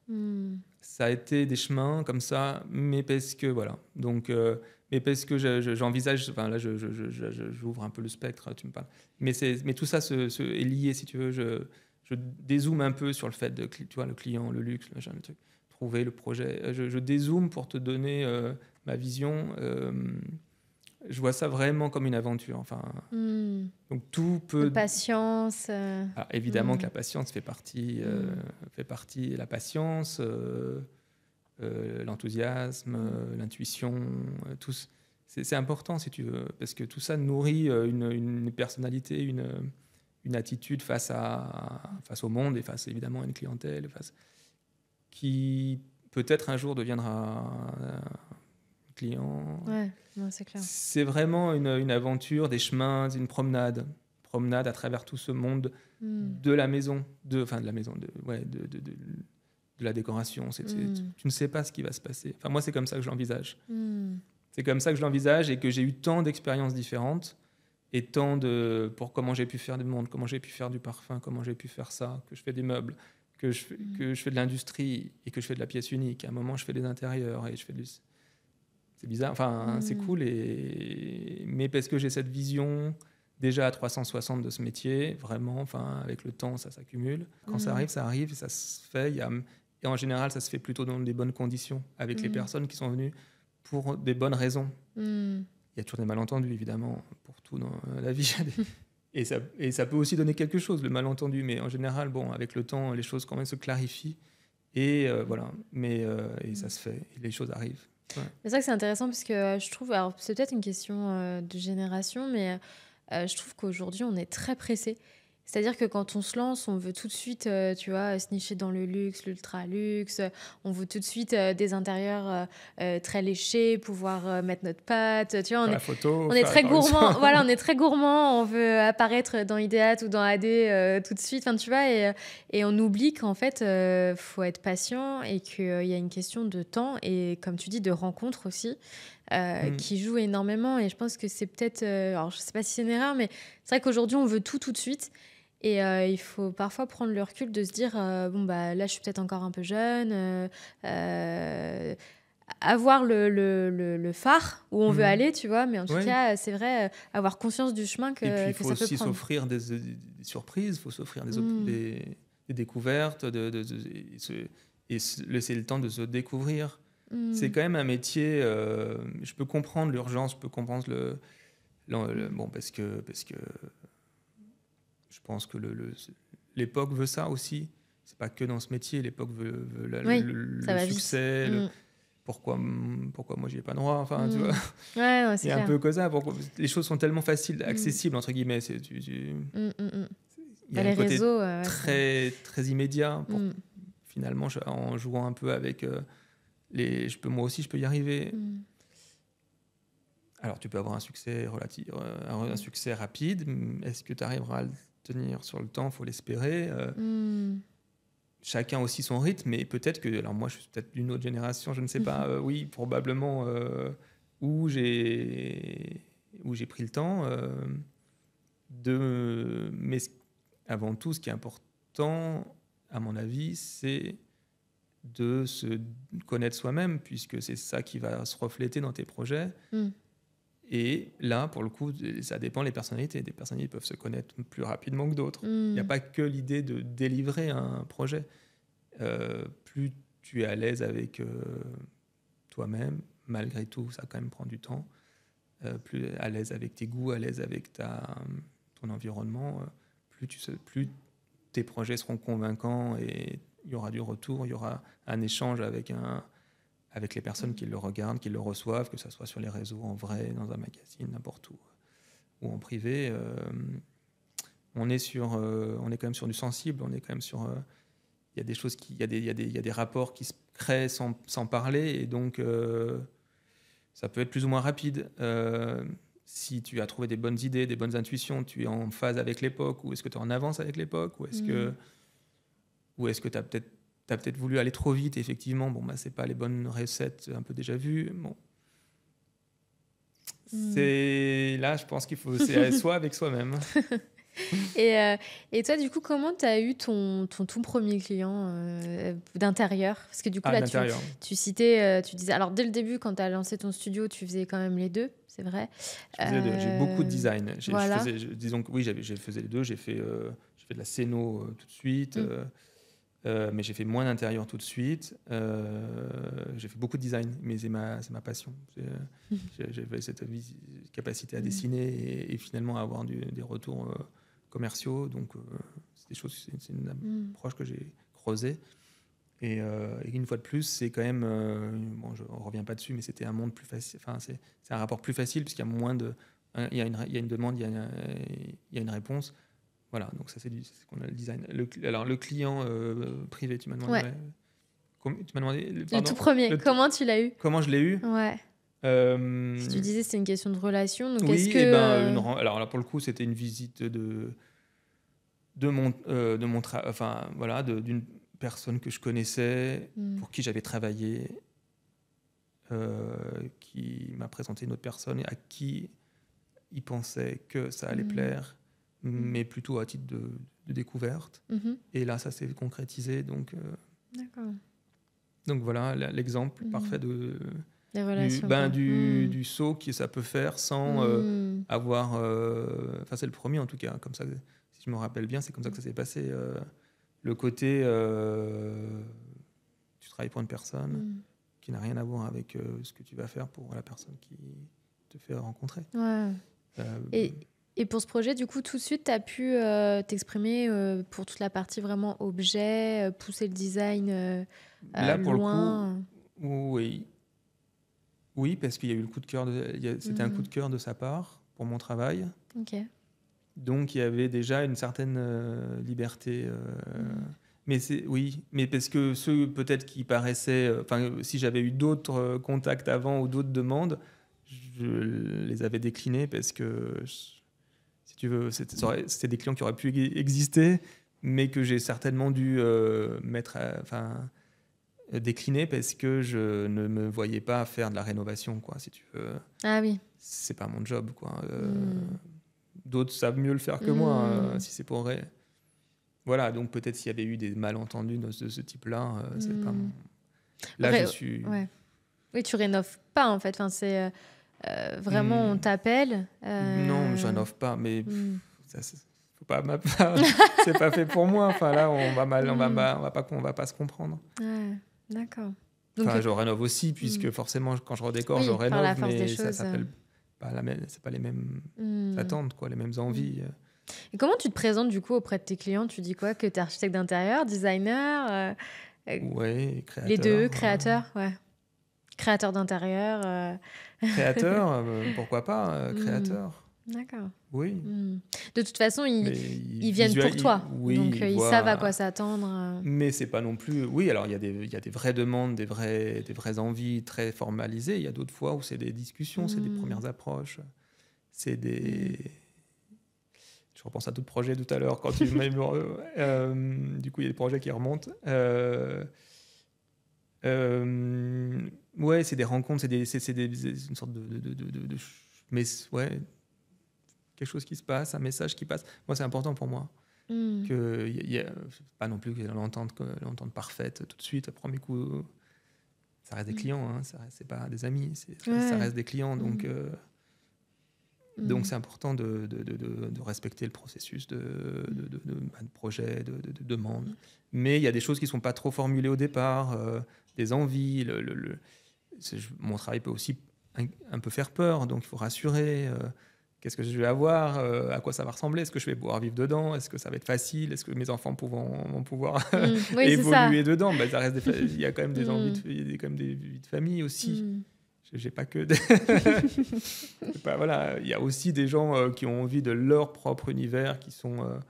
Ça a été des chemins comme ça, mais parce que voilà. Donc, mais parce que j'envisage. Enfin là, j'ouvre un peu le spectre. Tu me parles. Mais tout ça est lié, si tu veux. Je dézoome un peu sur le fait de, tu vois, le client, le luxe, le truc, trouver le projet. Je dézoome pour te donner ma vision. Je vois ça vraiment comme une aventure. Enfin, donc tout De peut. patience. Alors, évidemment que la patience fait partie, la patience, l'enthousiasme, l'intuition, tout. C'est important si tu veux, parce que tout ça nourrit une personnalité, une attitude face au monde et face évidemment à une clientèle, qui peut-être un jour deviendra client. Ouais, non, c'est clair. C'est vraiment une aventure, des chemins, une promenade à travers tout ce monde de la maison, de la décoration. Tu ne sais pas ce qui va se passer. Enfin, moi, c'est comme ça que je l'envisage. C'est comme ça que je l'envisage et que j'ai eu tant d'expériences différentes et pour comment j'ai pu faire du monde, comment j'ai pu faire du parfum, comment j'ai pu faire ça, que je fais des meubles, que je fais de l'industrie et que je fais de la pièce unique. À un moment, je fais des intérieurs et je fais c'est bizarre, enfin, c'est cool, mais parce que j'ai cette vision déjà à 360 de ce métier, vraiment, enfin, avec le temps, ça s'accumule. Quand ça arrive, et ça se fait. Et en général, ça se fait plutôt dans des bonnes conditions, avec les personnes qui sont venues pour des bonnes raisons. Il y a toujours des malentendus, évidemment, pour tout dans la vie. Et ça peut aussi donner quelque chose, le malentendu, mais en général, bon, avec le temps, les choses quand même se clarifient. Et voilà, et ça se fait, et les choses arrivent. Ouais. C'est ça que c'est intéressant parce que je trouve, alors c'est peut-être une question de génération, mais je trouve qu'aujourd'hui on est très pressé. C'est-à-dire que quand on se lance, on veut tout de suite, tu vois, se nicher dans le luxe, l'ultra luxe. On veut tout de suite des intérieurs très léchés, pouvoir mettre notre patte. Tu vois, La photo, on est très gourmand. ça. Voilà, on est très gourmand. On veut apparaître dans Ideat ou dans AD tout de suite. Enfin, tu vois, et on oublie qu'en fait, faut être patient et qu'il y a une question de temps et, comme tu dis, de rencontre aussi. Qui joue énormément, et je pense que c'est peut-être, alors je sais pas si c'est une erreur, mais c'est vrai qu'aujourd'hui on veut tout de suite, et il faut parfois prendre le recul de se dire bon bah là je suis peut-être encore un peu jeune, avoir le phare où on veut aller, tu vois, mais en tout cas c'est vrai, avoir conscience du chemin que, et puis il que faut ça peut aussi prendre. s'offrir des surprises, il faut s'offrir des découvertes, et laisser le temps de se découvrir. C'est quand même un métier, je peux comprendre l'urgence, je peux comprendre bon, parce que je pense que l'époque veut ça aussi. C'est pas que dans ce métier, l'époque veut ça le va vite. succès, pourquoi moi j'y ai pas droit, enfin tu vois. Ouais, non, c'est Il y a clair. un peu que ça, les choses sont tellement faciles, accessibles entre guillemets, il y a les un côté réseaux, très, très immédiat. Mm. Finalement, en jouant un peu avec moi aussi, je peux y arriver. Mm. Alors, tu peux avoir un succès un succès rapide. Est-ce que tu arriveras à le tenir sur le temps? Il faut l'espérer. Chacun aussi son rythme, mais peut-être que... Alors, moi, je suis peut-être d'une autre génération, je ne sais pas. Oui, probablement où j'ai pris le temps Mais avant tout, ce qui est important, à mon avis, c'est de se connaître soi-même, puisque c'est ça qui va se refléter dans tes projets. Et là, pour le coup, ça dépend des personnalités. Des personnalités peuvent se connaître plus rapidement que d'autres. Il n'y a pas que l'idée de délivrer un projet. Plus tu es à l'aise avec toi-même, malgré tout, ça quand même prend du temps. Plus à l'aise avec tes goûts, à l'aise avec ton environnement, plus tes projets seront convaincants et il y aura du retour, il y aura un échange avec les personnes qui le regardent, qui le reçoivent, que ce soit sur les réseaux, en vrai, dans un magazine, n'importe où, ou en privé. On est quand même sur du sensible, on est quand même sur... Il y a des choses il y a des rapports qui se créent sans parler, et donc ça peut être plus ou moins rapide. Si tu as trouvé des bonnes idées, des bonnes intuitions, tu es en phase avec l'époque, ou est-ce que tu es en avance avec l'époque, ou est-ce que tu as peut-être voulu aller trop vite, et effectivement, c'est pas les bonnes recettes un peu déjà vues. Bon. Là, je pense c'est soi avec soi-même. Et toi, du coup, comment tu as eu ton tout premier client d'intérieur? Parce que du coup, là, tu citais, tu disais... Alors, dès le début, quand tu as lancé ton studio, tu faisais quand même les deux, c'est vrai. Je faisais les deux. J'ai beaucoup de design. Voilà. Disons que oui, j'ai fait les deux. J'ai fait de la scéno tout de suite, mais j'ai fait moins d'intérieur tout de suite. J'ai fait beaucoup de design, mais c'est ma passion. J'avais cette capacité à dessiner et finalement à avoir des retours commerciaux. Donc, c'est une approche que j'ai creusée. Et une fois de plus, c'est quand même... je ne reviens pas dessus, mais c'était un monde plus facile. Enfin, c'est un rapport plus facile, puisqu'il y a moins de... Il y a une demande, il y a une réponse. Voilà, donc ça, c'est ce qu'on a le design. Alors, le client privé, tu m'as demandé... Ouais. Tu m'as demandé... Le tout premier, comment tu l'as eu? Comment je l'ai eu? Ouais. Si tu disais c'était une question de relation, donc oui, est-ce que... alors là, pour le coup, c'était une visite d'une personne que je connaissais, pour qui j'avais travaillé, qui m'a présenté une autre personne à qui il pensait que ça allait plaire, mais plutôt à titre de découverte. Et là, ça s'est concrétisé. Donc, D'accord. Donc voilà l'exemple parfait des relations, du saut que ça peut faire sans avoir... Enfin, c'est le premier en tout cas, comme ça, si je me rappelle bien, c'est comme ça que ça s'est passé. Le côté... tu travailles pour une personne qui n'a rien à voir avec ce que tu vas faire pour la personne qui te fait rencontrer. Ouais. Et pour ce projet, du coup, tout de suite, tu as pu t'exprimer pour toute la partie vraiment objet, pousser le design là, pour loin. Le coup, oui. Oui, parce qu'il y a eu le coup de cœur. C'était un coup de cœur de sa part pour mon travail. Ok. Donc, il y avait déjà une certaine liberté. Mais parce que ceux peut-être qui paraissaient... si j'avais eu d'autres contacts avant ou d'autres demandes, je les avais déclinés parce que, si tu veux, c'était des clients qui auraient pu exister, mais que j'ai certainement dû décliner parce que je ne me voyais pas faire de la rénovation, quoi, si tu veux. Ah oui. C'est pas mon job, quoi. D'autres savent mieux le faire que moi, si c'est pour... Voilà, donc peut-être s'il y avait eu des malentendus de ce type-là, c'est pas mon... Là, je suis... Ouais. Oui, tu rénoves pas, en fait. Enfin, c'est vraiment, on t'appelle. Non, je rénove pas, mais faut pas... c'est pas fait pour moi. Enfin, là, on va pas se comprendre. Ouais, d'accord. Enfin, je rénove aussi, puisque forcément, quand je redécore, je rénove, mais ça s'appelle pas c'est pas les mêmes attentes, quoi, les mêmes envies. Et comment tu te présentes, du coup, auprès de tes clients? Tu dis quoi? Que tu es architecte d'intérieur, designer Ouais, créateur. Les deux, créateur, ouais. Créateur d'intérieur. Créateur, pourquoi pas, créateur. D'accord. Oui, De toute façon, mais ils viennent pour toi. oui, Donc, ils ils savent à voient. quoi s'attendre. Mais c'est pas non plus. Oui, alors il y a des vraies demandes, des vraies envies très formalisées. Il y a d'autres fois où c'est des discussions, c'est des Hmm. premières approches, c'est Hmm. des. Je repense à d'autres projets tout à l'heure quand tu m'as du coup, il y a des projets qui remontent. Ouais, c'est des rencontres, c'est une sorte mais ouais, quelque chose qui se passe, un message qui passe. Moi, c'est important pour moi Hmm. que pas non plus que l'entente parfaite tout de suite au premier coup. Ça reste des Hmm. clients, hein, c'est pas des amis, ça Ouais. reste des clients, Hmm. donc Hmm. c'est important de respecter le processus de projet, de demande. Mais il y a des choses qui ne sont pas trop formulées au départ, des envies. Mon travail peut aussi un peu faire peur, donc il faut rassurer. Qu'est-ce que je vais avoir, à quoi ça va ressembler, est-ce que je vais pouvoir vivre dedans, est-ce que ça va être facile, est-ce que mes enfants vont pouvoir Oui, c'est ça. évoluer dedans. Ça reste il y a quand même des envies, Hmm. il y a quand même des vies de famille aussi. Hmm. J'ai pas que voilà, il y a aussi des gens qui ont envie de leur propre univers, qui sont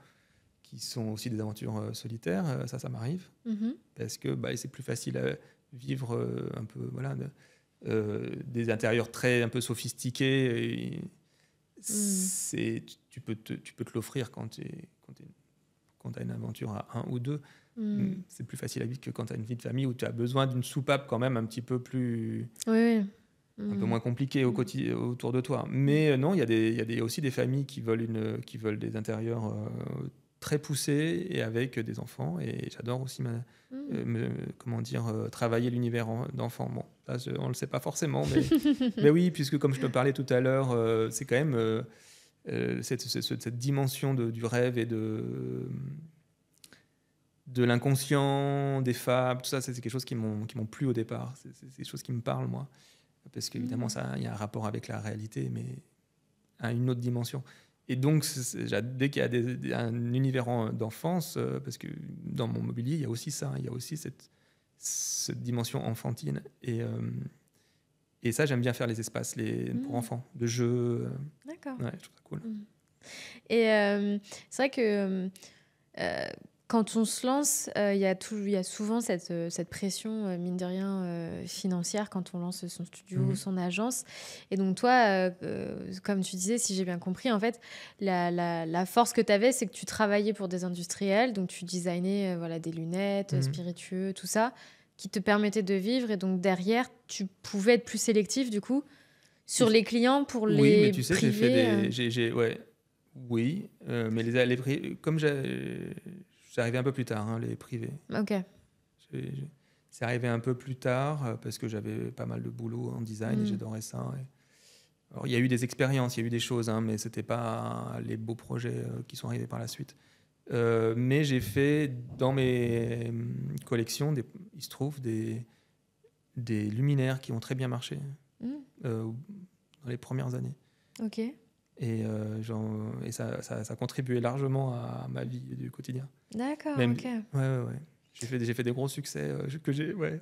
aussi des aventures solitaires. Ça m'arrive Mhm. parce que c'est plus facile à vivre un peu, voilà, des intérieurs un peu sophistiqués. Et Hmm. tu peux te l'offrir quand tu as une aventure à un ou deux. Hmm. C'est plus facile à vivre que quand tu as une vie de famille où tu as besoin d'une soupape quand même un petit peu plus Oui, oui. un peu Hmm. moins compliqué autour de toi. Mais non, il y a aussi des familles qui veulent des intérieurs très poussés et avec des enfants. Et j'adore aussi Hmm. comment dire, travailler l'univers d'enfants. Bon, ça, on ne le sait pas forcément, mais oui, puisque comme je te parlais tout à l'heure, c'est quand même cette dimension du rêve et de l'inconscient, des fables, tout ça, c'est quelque chose qui m'ont plu au départ. C'est des choses qui me parlent, moi. Parce qu'évidemment, Hmm. il y a un rapport avec la réalité, mais à une autre dimension. Et donc, dès qu'il y a un univers d'enfance, parce que dans mon mobilier, il y a aussi ça, il y a aussi cette dimension enfantine. Et ça, j'aime bien faire les espaces pour Hmm. enfants, de jeux. D'accord. Ouais, je trouve ça cool. Hmm. Et c'est vrai que euh, quand on se lance, il y a souvent cette pression, mine de rien, financière quand on lance son studio, Mhm. son agence. Et donc toi, comme tu disais, si j'ai bien compris, en fait, la force que tu avais, c'est que tu travaillais pour des industriels, donc tu designais voilà, des lunettes, Mhm. spiritueux, tout ça, qui te permettaient de vivre. Et donc derrière, tu pouvais être plus sélectif, du coup, Tu sur sais- les clients pour oui, mais les tu sais, j'ai fait privés. ouais, oui, mais comme c'est arrivé un peu plus tard, hein, les privés. Ok. C'est arrivé un peu plus tard parce que j'avais pas mal de boulot en design et Hmm. j'adorais ça. Alors, il y a eu des expériences, il y a eu des choses, hein, mais c'était pas les beaux projets qui sont arrivés par la suite. Mais j'ai fait dans mes collections, il se trouve des luminaires qui ont très bien marché Hmm. dans les premières années. Ok. Et ça contribuait largement à ma vie du quotidien. D'accord, Même, ok. ouais. J'ai fait des gros succès ouais.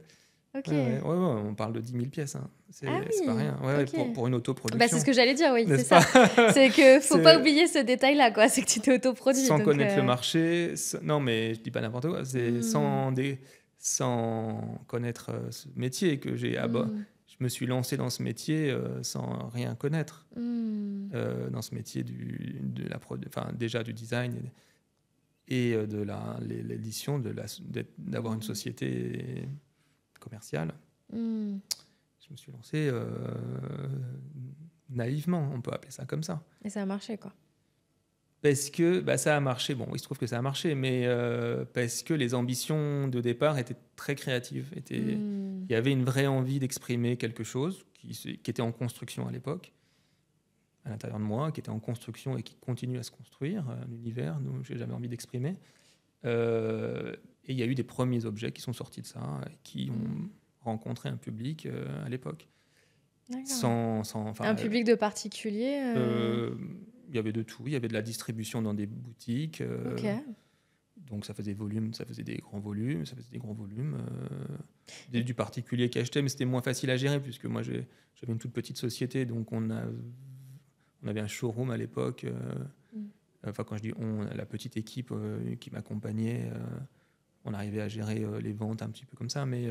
Ok. Ouais, on parle de 10 000 pièces. Hein. Ah C'est pas oui, rien. Ouais, ok. pour une Bah, c'est ce autoproduction, que j'allais dire, oui, c'est n'est-ce pas? ça. C'est que faut pas C'est- oublier ce détail-là, quoi. C'est que tu t'es autoproduit, Sans donc... connaître le marché, non, mais je dis pas n'importe quoi. C'est hmm, sans connaître ce métier que hmm, je me suis lancé dans ce métier sans rien connaître. hmm, Dans ce métier enfin, déjà du design et de l'édition, d'avoir une hmm, société commerciale. hmm. Je me suis lancé naïvement, on peut appeler ça comme ça. Et ça a marché, quoi. Parce que ça a marché. Bon, il se trouve que ça a marché, mais parce que les ambitions de départ étaient très créatives. Hmm, Il y avait une vraie envie d'exprimer quelque chose qui était en construction à l'époque, à l'intérieur de moi, qui était en construction et qui continue à se construire, un univers dont j'avais envie d'exprimer. Et il y a eu des premiers objets qui sont sortis de ça, qui ont hmm. rencontré un public à l'époque. D'accord. Enfin, Un public de particulier il y avait de tout. Il y avait de la distribution dans des boutiques. Ok. Donc ça faisait des grands volumes, du particulier qui achetait, mais c'était moins facile à gérer puisque moi j'avais une toute petite société, donc on avait un showroom à l'époque. Mm. Enfin, quand je dis on, la petite équipe qui m'accompagnait, on arrivait à gérer les ventes un petit peu comme ça, mais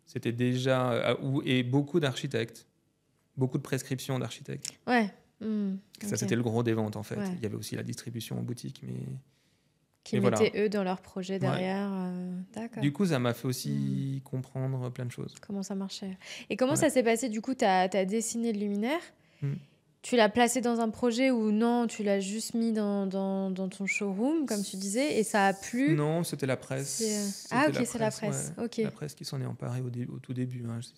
c'était déjà... et beaucoup d'architectes, beaucoup de prescriptions d'architectes. Ouais. Ça, Ok. c'était le gros des ventes, en fait. Ouais. Il y avait aussi la distribution en boutique, mais... Qui Et mettaient voilà. eux dans leur projet Ouais. derrière. D'accord. Du coup, ça m'a fait aussi comprendre plein de choses. Comment ça marchait. Et comment Ouais. ça s'est passé du coup? Tu as dessiné le luminaire. Mm. Tu l'as placé dans un projet ou non? Tu l'as juste mis dans ton showroom, comme tu disais, et ça a plu? Non, c'était la presse. C'est, Ah, C'était ok, c'est la presse. ouais. Ok. La presse qui s'en est emparée au tout début. Hein. J'ai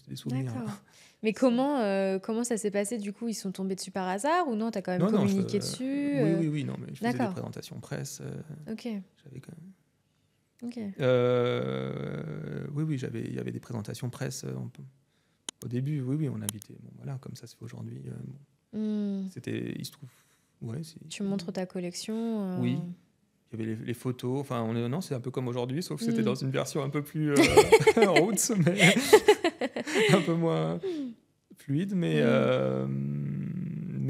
des souvenirs. D'accord. Mais comment ça s'est passé du coup? Ils sont tombés dessus par hasard ou non? Tu as quand même Non, communiqué dessus? oui, non, mais je faisais des D'accord. présentations presse. Ok. J'avais quand même... Ok. Oui, il y avait des présentations presse au début. Oui, on invitait. Bon, voilà, comme ça se fait aujourd'hui. Hmm. C'était, il se trouve, ouais. Tu montres ta collection. Oui. Il y avait les photos. Enfin, non, c'est un peu comme aujourd'hui, sauf que c'était Mm. dans une version un peu plus roots, mais un peu moins fluide. Mais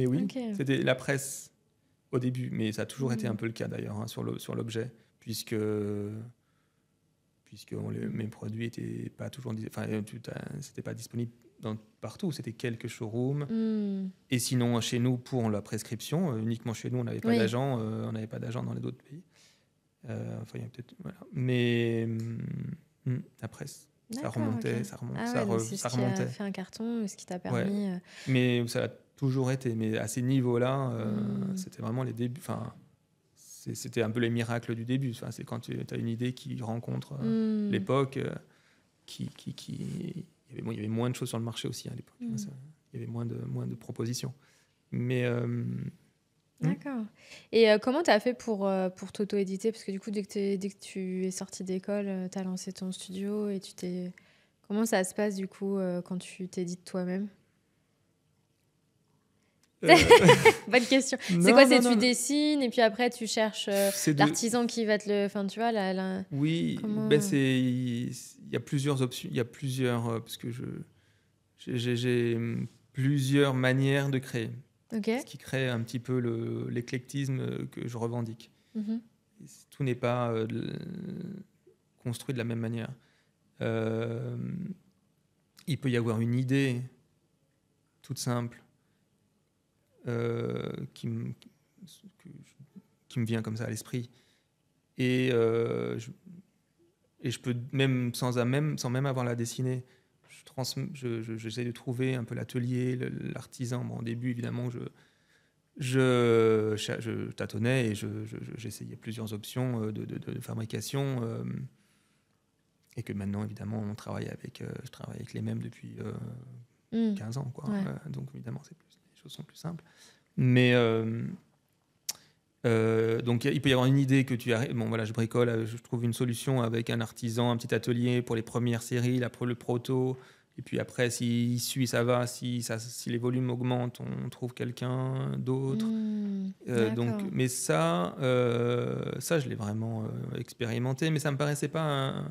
oui, Ok. c'était la presse au début, mais ça a toujours été Mm. un peu le cas d'ailleurs hein, sur l'objet, puisque mes produits étaient pas toujours, enfin, c'était pas disponible partout. C'était quelques showrooms. Mm. Et sinon, chez nous, pour la prescription, uniquement chez nous, on n'avait pas Oui. d'agent. On n'avait pas d'agent dans les autres pays. Enfin, il y a peut-être, voilà. Mais la presse, ça D'accord, remontait, ok. ça remontait, Ah ça, ouais, donc c'est ça ce qui a remontait. fait un carton, ce qui t'a Ouais. permis. Mais ça a toujours été. Mais à ces niveaux-là, Mm. c'était vraiment les débuts. Enfin, c'était un peu les miracles du début. Enfin, c'est quand tu as une idée qui rencontre Mm. l'époque, il y avait moins de choses sur le marché aussi à l'époque. Mm. Il y avait moins de propositions. Mais D'accord. Et comment tu as fait pour t'auto-éditer? Parce que du coup, dès que tu es sorti d'école, tu as lancé ton studio et tu t'es... Comment ça se passe du coup quand tu t'édites toi-même? euh, Bonne question. C'est non, quoi? non, C'est tu non. dessines et puis après tu cherches C'est de... l'artisan qui va te le... Enfin, tu vois, Oui, comment... ben il y a plusieurs options. Il y a plusieurs... parce que j'ai plusieurs manières de créer. Ok. Ce qui crée un petit peu l'éclectisme que je revendique. Mhm. Tout n'est pas construit de la même manière. Il peut y avoir une idée toute simple qui me vient comme ça à l'esprit. Et je peux même sans même avoir la dessinée, j'essaie de trouver un peu l'atelier, l'artisan. Bon, au début, évidemment, je tâtonnais et j'essayais plusieurs options de fabrication. Et que maintenant, évidemment, je travaille avec les mêmes depuis 15 ans. Quoi. Ouais. Donc, évidemment, les choses sont plus simples. Mais donc, il peut y avoir une idée que tu arrives. Bon, voilà, je bricole, je trouve une solution avec un artisan, un petit atelier pour les premières séries, le proto. Et puis après, s'il suit, ça va. Si les volumes augmentent, on trouve quelqu'un d'autre. Donc, mais ça, je l'ai vraiment expérimenté. Mais ça me paraissait pas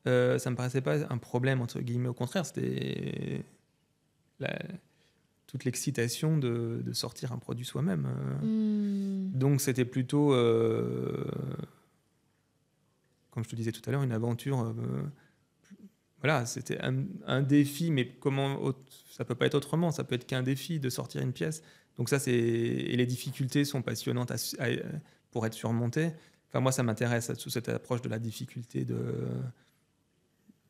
un problème entre guillemets. Au contraire, c'était toute l'excitation de sortir un produit soi-même. Donc c'était plutôt, comme je te disais tout à l'heure, une aventure. Voilà, c'était un défi, mais ça peut pas être autrement. Ça peut être qu'un défi de sortir une pièce. Donc ça, et les difficultés sont passionnantes pour être surmontées. Enfin, moi, ça m'intéresse sous cette approche de la difficulté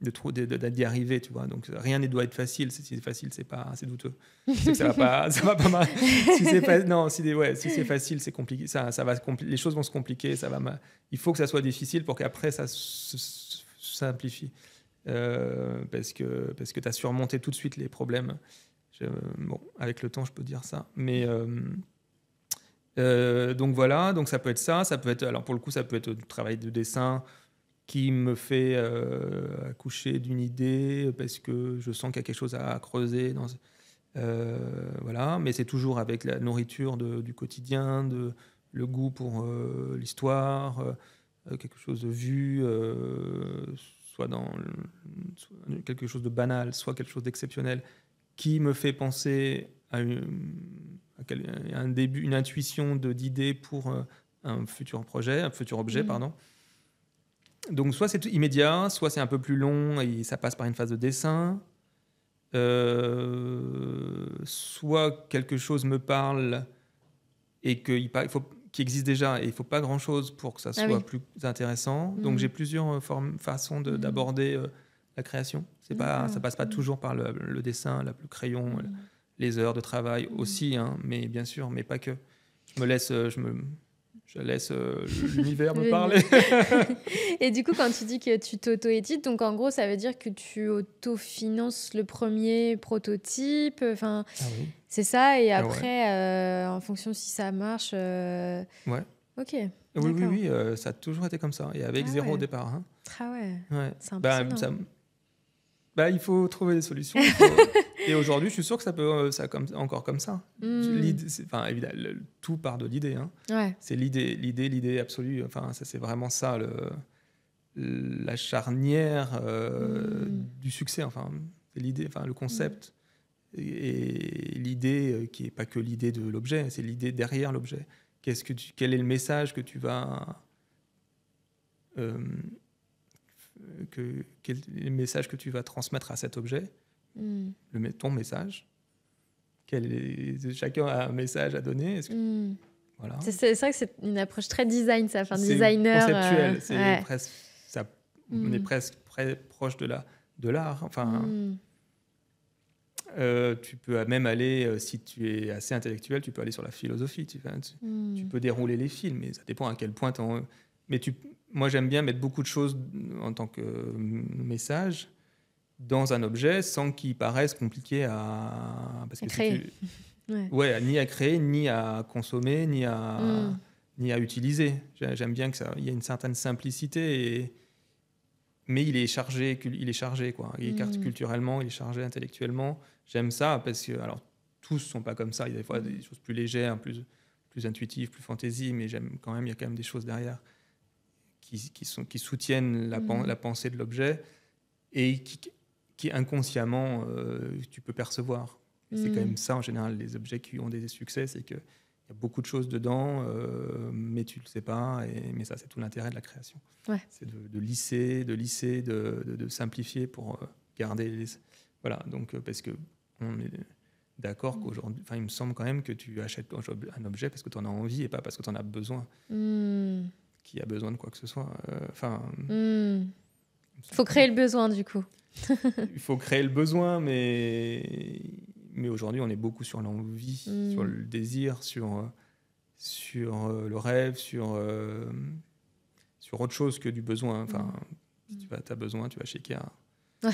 d'y arriver, tu vois. Donc rien ne doit être facile. Si c'est facile, c'est douteux. C'est que ça va pas mal. Si c'est facile, c'est compliqué. Les choses vont se compliquer. Il faut que ça soit difficile pour qu'après ça se simplifie. Parce que tu as surmonté tout de suite les problèmes. Bon, avec le temps, je peux dire ça. Mais donc voilà, donc ça peut être ça. Ça peut être, alors pour le coup, ça peut être du travail de dessin qui me fait accoucher d'une idée parce que je sens qu'il y a quelque chose à creuser. Voilà, mais c'est toujours avec la nourriture du quotidien, le goût pour l'histoire, quelque chose de vu, soit quelque chose de banal, soit quelque chose d'exceptionnel, qui me fait penser à un début, une intuition d'idée pour un futur projet, un futur objet, pardon. Donc soit c'est immédiat, soit c'est un peu plus long et ça passe par une phase de dessin. Soit quelque chose me parle et qu'il qui existe déjà et il faut pas grand chose pour que ça soit plus intéressant. Donc j'ai plusieurs façons d'aborder la création. Ça passe pas toujours par le dessin, le crayon, les heures de travail aussi, hein, mais bien sûr, mais pas que. Je laisse l'univers me parler. Et du coup, quand tu dis que tu t'auto-édites, donc en gros, ça veut dire que tu autofinances le premier prototype. Enfin, c'est ça. Et après, en fonction si ça marche. Ouais. Ok. Oui, ça a toujours été comme ça. Et avec zéro au départ. Hein. Ah ouais. C'est impressionnant. Il faut trouver des solutions. Et aujourd'hui, je suis sûr que ça peut encore comme ça. Évidemment, tout part de l'idée. Hein. Ouais. C'est l'idée absolue. Enfin, c'est vraiment ça, la charnière du succès. Enfin, c'est l'idée, le concept. Et l'idée qui n'est pas que l'idée de l'objet, c'est l'idée derrière l'objet. Quel est le message que tu vas... quel est le message que tu vas transmettre à cet objet, ton message. Chacun a un message à donner. Voilà. C'est vrai que c'est une approche très design, ça, designer. C'est conceptuel. Presque, on est presque proche de l'art. Enfin, tu peux même aller, si tu es assez intellectuel, tu peux aller sur la philosophie. Tu peux dérouler les fils, mais ça dépend à quel point moi, j'aime bien mettre beaucoup de choses en tant que message dans un objet sans qu'il paraisse compliqué à créer. Ni à créer, ni à consommer, ni à utiliser. J'aime bien qu'il y ait une certaine simplicité, mais il est chargé, quoi. Il est culturellement, il est chargé intellectuellement. J'aime ça parce que, alors, tous ne sont pas comme ça. Il y a des fois des choses plus légères, plus intuitives, plus fantaisie, mais j'aime quand même, il y a quand même des choses derrière qui soutiennent la pensée de l'objet et qui inconsciemment tu peux percevoir. Et c'est quand même ça en général, les objets qui ont des succès, c'est qu'il y a beaucoup de choses dedans, mais tu ne le sais pas. Mais ça, c'est tout l'intérêt de la création. Ouais. C'est de lisser, de simplifier pour garder... Voilà, donc parce qu'on est d'accord qu'aujourd'hui... Enfin, il me semble quand même que tu achètes un objet parce que tu en as envie et pas parce que tu en as besoin. Qui a besoin de quoi que ce soit. Faut créer le besoin, du coup. Il faut créer le besoin, mais aujourd'hui, on est beaucoup sur l'envie, sur le désir, sur le rêve, sur autre chose que du besoin. Enfin, si tu as besoin, tu vas chez Ikea. Ouais.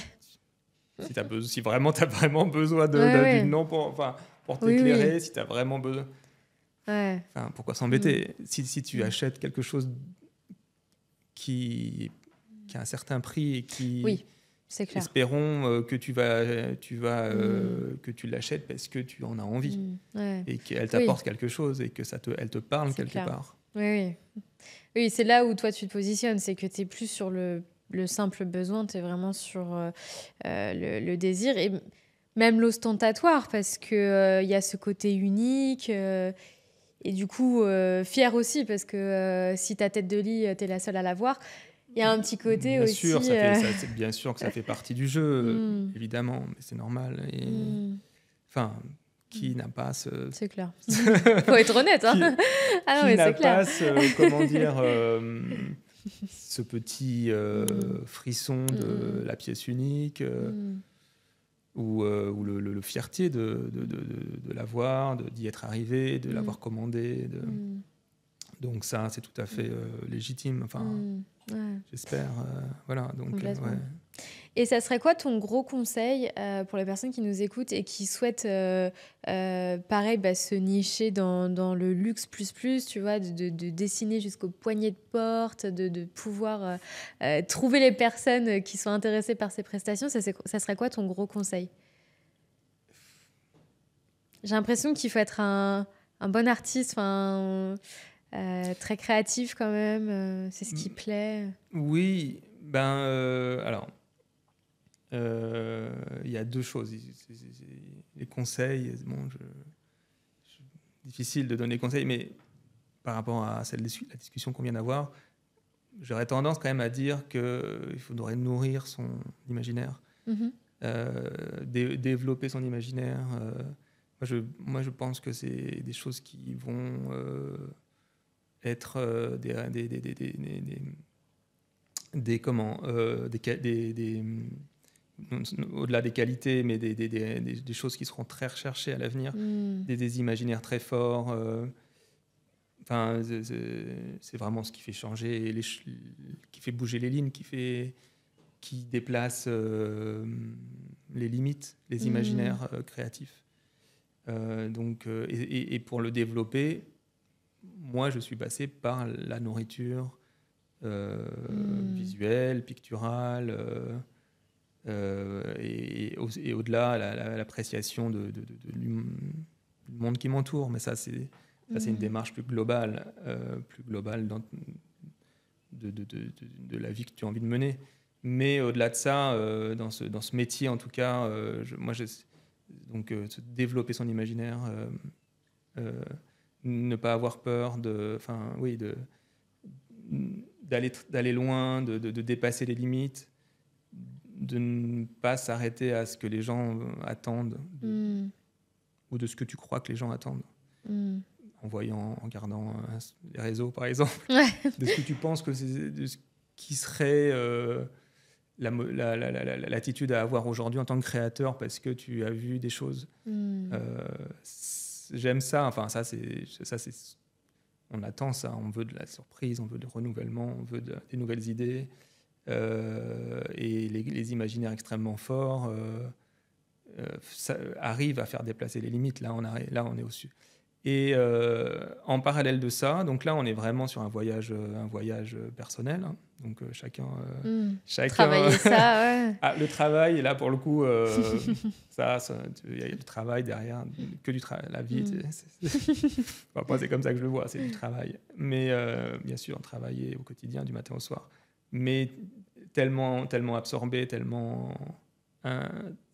Si vraiment tu as vraiment besoin d'une non pour t'éclairer, si tu as vraiment besoin... Ouais. Enfin, pourquoi s'embêter si tu achètes quelque chose qui a un certain prix et qui, c'est clair. espérons que que tu l'achètes parce que tu en as envie et qu'elle t'apporte quelque chose et que elle te parle quelque part. Oui, c'est là où toi tu te positionnes, c'est que tu es plus sur le simple besoin, tu es vraiment sur le désir et même l'ostentatoire parce que y a ce côté unique. Et du coup, fière aussi, parce que si ta tête de lit, t'es la seule à la voir, il y a un petit côté aussi... Bien sûr que ça fait partie du jeu, évidemment, mais c'est normal. Enfin, qui n'a pas ce... C'est clair. Faut être honnête. Hein. Qui n'a pas comment dire, ce petit frisson de la pièce unique ou le fierté de l'avoir, d'y être arrivé, de l'avoir commandé. Donc ça, c'est tout à fait légitime. Enfin, j'espère. Voilà. Donc, Et ça serait quoi ton gros conseil pour les personnes qui nous écoutent et qui souhaitent, pareil, se nicher dans le luxe plus, tu vois, de dessiner jusqu'au poignet de porte, de pouvoir trouver les personnes qui sont intéressées par ces prestations, ça serait quoi ton gros conseil ? J'ai l'impression qu'il faut être un bon artiste, très créatif quand même, c'est ce qui plaît. Oui, alors... il y a deux choses. Les conseils, difficile de donner conseil, mais par rapport à la discussion qu'on vient d'avoir, j'aurais tendance quand même à dire qu'il faudrait nourrir son imaginaire, développer son imaginaire. Moi, je pense que c'est des choses qui vont être au-delà des qualités, mais des choses qui seront très recherchées à l'avenir, des imaginaires très forts. Enfin, c'est vraiment ce qui fait changer, qui fait bouger les lignes, qui déplace les limites, les imaginaires créatifs. Et pour le développer, moi, je suis passé par la nourriture visuelle, picturale, et au-delà, l'appréciation du monde qui m'entoure. Mais ça, c'est une démarche plus globale de la vie que tu as envie de mener. Mais au-delà de ça, dans ce métier, en tout cas, donc se développer son imaginaire, ne pas avoir peur d'aller loin, de dépasser les limites, de ne pas s'arrêter à ce que les gens attendent ou de ce que tu crois que les gens attendent. En regardant les réseaux, par exemple, de ce que tu penses que de ce qui serait l'attitude à avoir aujourd'hui en tant que créateur parce que tu as vu des choses. J'aime ça. Enfin, on attend ça. On veut de la surprise, on veut du renouvellement, on veut des nouvelles idées et les imaginaires extrêmement forts ça arrive à faire déplacer les limites. Là, on est au-dessus. Et en parallèle de ça, donc là, on est vraiment sur un voyage personnel. Hein. Donc chacun travailler ça, ouais. Le travail, et là, pour le coup, il y a du travail derrière, que du travail. La vie, moi, c'est comme ça que je le vois, c'est du travail. Mais bien sûr, travailler au quotidien, du matin au soir. Mais tellement absorbé, tellement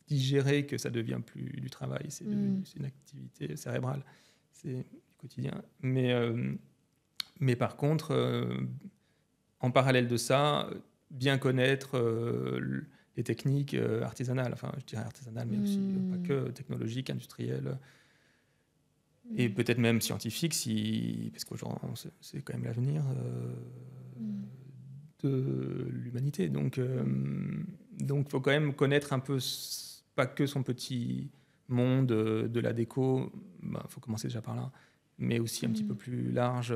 digéré que ça devient plus du travail. C'est une activité cérébrale. C'est du quotidien. Mais par contre, en parallèle de ça, bien connaître les techniques artisanales, enfin je dirais artisanales, mais aussi pas que technologiques, industrielles, et peut-être même scientifiques, parce qu'aujourd'hui c'est quand même l'avenir de l'humanité. Donc il faut quand même connaître un peu, pas que son petit monde de la déco, faut commencer déjà par là, mais aussi un petit peu plus large,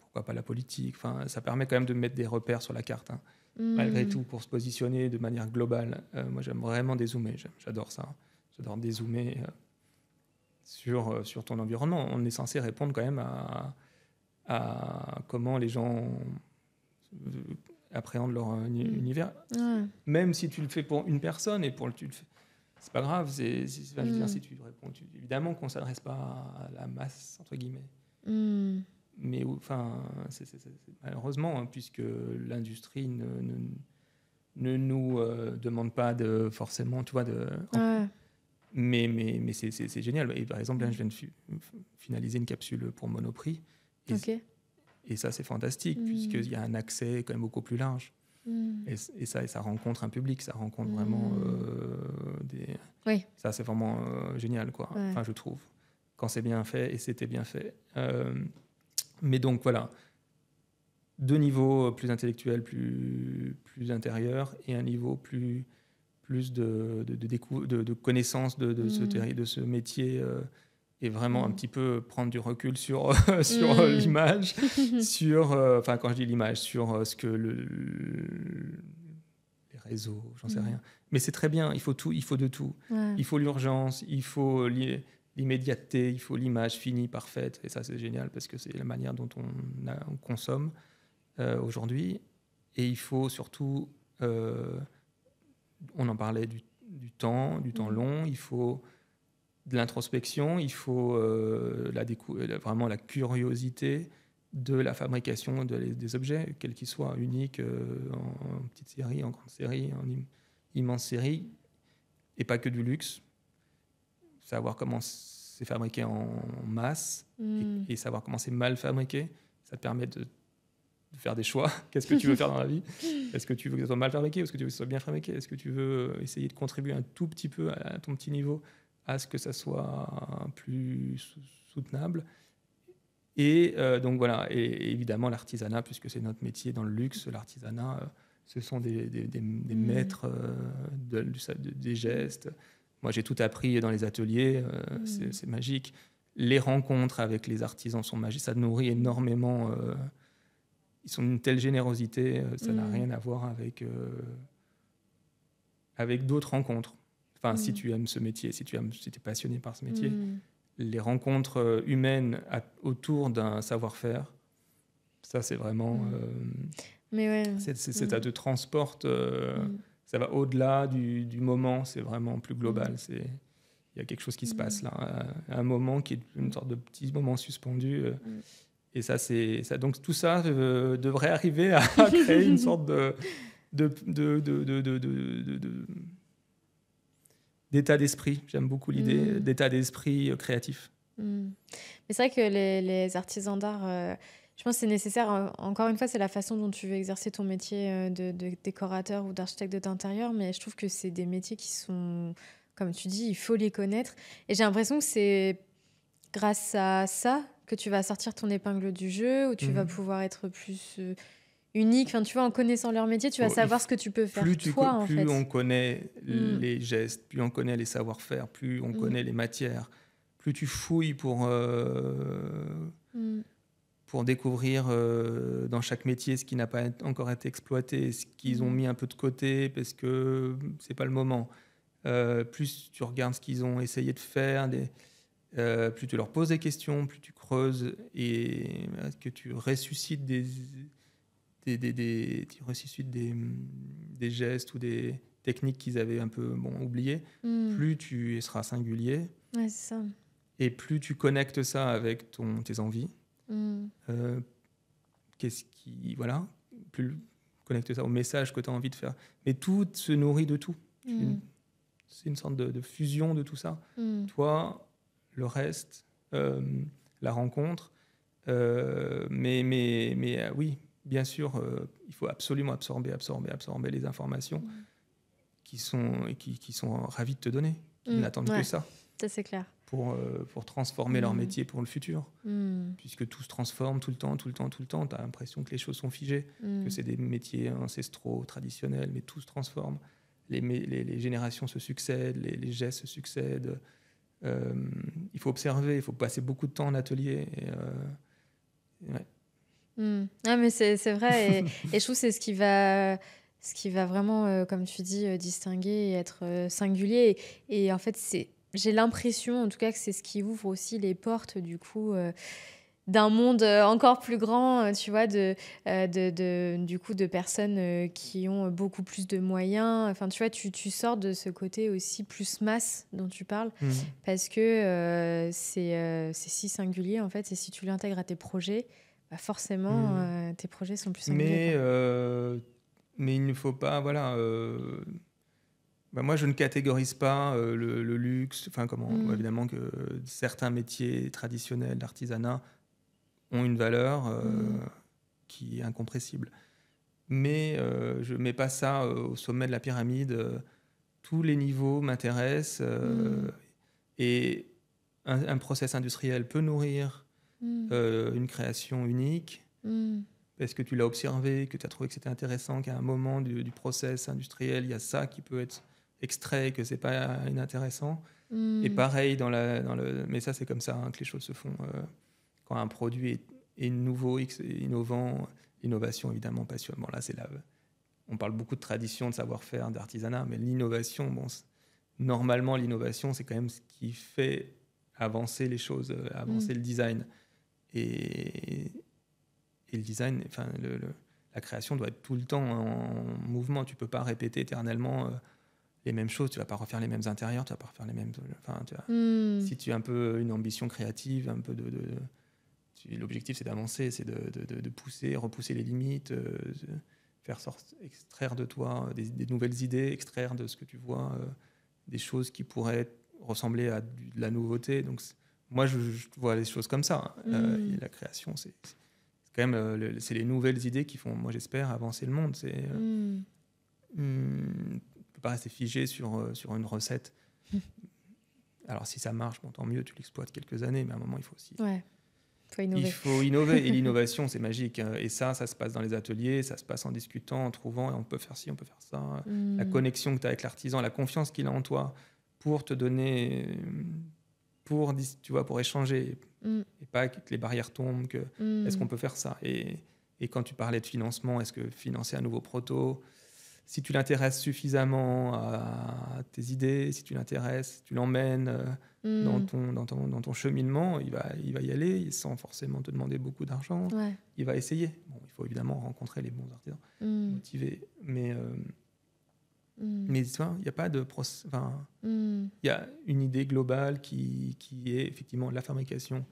pourquoi pas la politique. Enfin, ça permet quand même de mettre des repères sur la carte, hein, malgré tout, pour se positionner de manière globale. Moi, j'aime vraiment dézoomer, j'adore ça. J'adore dézoomer sur ton environnement. On est censé répondre quand même à comment les gens appréhendent leur univers. Même si tu le fais pour une personne et c'est pas grave. Je veux dire, si tu réponds, évidemment qu'on s'adresse pas à la masse entre guillemets. Mais enfin, c'est malheureusement, hein, puisque l'industrie ne nous demande pas forcément, tu vois, mais c'est génial. Et par exemple, là, je viens de finaliser une capsule pour Monoprix. Et ça, c'est fantastique, puisqu'il y a un accès quand même beaucoup plus large. Et ça rencontre un public, ça rencontre vraiment ça, c'est vraiment génial, quoi. Enfin, je trouve, quand c'est bien fait, et c'était bien fait. Mais donc, voilà, 2 niveaux plus intellectuels, plus intérieurs, et un niveau plus de connaissance de ce métier, et vraiment un petit peu prendre du recul sur l'image, enfin quand je dis l'image, sur ce que les réseaux, j'en sais rien. Mais c'est très bien, il faut de tout. Il faut l'urgence, il faut l'immédiateté, il faut l'image finie, parfaite. Et ça, c'est génial parce que c'est la manière dont on consomme aujourd'hui. Et il faut surtout, on en parlait du temps long, il faut de l'introspection, il faut vraiment la curiosité de la fabrication des objets, quels qu'ils soient, uniques, en petite série, en grande série, en immense série, et pas que du luxe. Savoir comment c'est fabriqué en masse Mm. et savoir comment c'est mal fabriqué, ça te permet de faire des choix. Qu'est-ce que tu veux faire dans la vie? Est-ce que tu veux que ça soit mal fabriqué ou est-ce que tu veux que ça soit bien fabriqué? Est-ce que tu veux essayer de contribuer un tout petit peu à ton petit niveau à ce que ça soit plus soutenable? Et donc voilà, et évidemment l'artisanat, puisque c'est notre métier dans le luxe, l'artisanat, ce sont des maîtres des gestes. Moi, j'ai tout appris dans les ateliers, c'est magique. Les rencontres avec les artisans sont magiques, ça nourrit énormément. Ils sont d'une telle générosité, ça n'a rien à voir avec d'autres rencontres. Enfin, si tu aimes ce métier, si tu es passionné par ce métier, les rencontres humaines autour d'un savoir-faire, ça c'est vraiment... Mais ouais. Ça te transporte, ça va au-delà du moment, c'est vraiment plus global. Il y a quelque chose qui se passe là, un moment qui est une sorte de petit moment suspendu. Et ça, donc tout ça devrait arriver à créer une sorte d'état d'esprit. J'aime beaucoup l'idée d'état d'esprit créatif. Mais c'est vrai que les artisans d'art, je pense que c'est nécessaire. Encore une fois, c'est la façon dont tu veux exercer ton métier de décorateur ou d'architecte d'intérieur, mais je trouve que c'est des métiers qui sont, comme tu dis, il faut les connaître. Et j'ai l'impression que c'est grâce à ça que tu vas sortir ton épingle du jeu, où tu vas pouvoir être plus unique. Enfin, tu vois, en connaissant leur métier, tu vas savoir ce que tu peux faire en fait. Plus on connaît les gestes, plus on connaît les savoir-faire, plus on connaît les matières, plus tu fouilles pour découvrir dans chaque métier ce qui n'a pas encore été exploité, ce qu'ils ont mis un peu de côté parce que c'est pas le moment. Plus tu regardes ce qu'ils ont essayé de faire, plus tu leur poses des questions, plus tu creuses et que tu ressuscites des gestes ou des techniques qu'ils avaient un peu oubliées, plus tu seras singulier. Ouais, c'est ça. Et plus tu connectes ça avec tes envies. Voilà, plus connecte ça au message que tu as envie de faire. Mais tout se nourrit de tout. C'est une sorte de fusion de tout ça. Toi, le reste, la rencontre. Mais oui, bien sûr, il faut absolument absorber les informations qui sont ravis de te donner, qui n'attendent que ça. Ça, c'est clair. Pour transformer leur métier pour le futur. Puisque tout se transforme tout le temps. Tu as l'impression que les choses sont figées, que c'est des métiers ancestraux, traditionnels, mais tout se transforme. Les générations se succèdent, les gestes se succèdent. Il faut observer, il faut passer beaucoup de temps en atelier. Ah, mais c'est vrai. Et je trouve que c'est ce qui va vraiment, comme tu dis, distinguer et être singulier. Et en fait, j'ai l'impression, en tout cas, que c'est ce qui ouvre aussi les portes, du coup, d'un monde encore plus grand, tu vois, du coup, de personnes qui ont beaucoup plus de moyens. Enfin, tu vois, tu sors de ce côté aussi plus masse dont tu parles, parce que c'est si singulier, en fait. Et si tu l'intègres à tes projets, bah forcément, tes projets sont plus singuliers. Mais il ne faut pas, voilà... moi, je ne catégorise pas le luxe. Enfin, évidemment que certains métiers traditionnels d'artisanat ont une valeur qui est incompressible. Mais je ne mets pas ça au sommet de la pyramide. Tous les niveaux m'intéressent. Et un process industriel peut nourrir une création unique. Parce que tu l'as observé, que tu as trouvé que c'était intéressant, qu'à un moment du process industriel, il y a ça qui peut être extrait, que c'est pas inintéressant. Et pareil mais ça c'est comme ça que les choses se font. Quand un produit est nouveau, innovant, l'innovation évidemment passionne. Bon là on parle beaucoup de tradition, de savoir-faire, d'artisanat, mais l'innovation, normalement l'innovation c'est quand même ce qui fait avancer les choses, avancer le design. Et le design, enfin la création doit être tout le temps en mouvement. Tu peux pas répéter éternellement les mêmes choses. Tu vas pas refaire les mêmes intérieurs. Tu vas pas refaire les mêmes. Enfin, si tu as un peu une ambition créative, un peu l'objectif c'est d'avancer, c'est de pousser, repousser les limites, extraire de toi des nouvelles idées, extraire de ce que tu vois des choses qui pourraient ressembler à de la nouveauté. Donc moi, je vois les choses comme ça. Hein. Et la création, c'est quand même c'est les nouvelles idées qui font, moi j'espère, avancer le monde. On ne peut pas rester figé sur une recette. Alors si ça marche, bon, tant mieux, tu l'exploites quelques années, mais à un moment, il faut aussi... Ouais, faut innover. Il faut innover, et l'innovation, c'est magique. Hein. Et ça se passe dans les ateliers, ça se passe en discutant, en trouvant, et on peut faire ci, on peut faire ça. La connexion que tu as avec l'artisan, la confiance qu'il a en toi pour te donner, tu vois, pour échanger, et pas que les barrières tombent, est-ce qu'on peut faire ça, et quand tu parlais de financement, est-ce que financer un nouveau proto, si tu l'intéresses suffisamment à tes idées, si tu l'intéresses, tu l'emmènes dans ton cheminement, il va y aller sans forcément te demander beaucoup d'argent. Ouais. Il va essayer. Bon, il faut évidemment rencontrer les bons artisans, motivés. Mais tu vois, il n'y a pas de... Il y a une idée globale qui est effectivement la fabrication,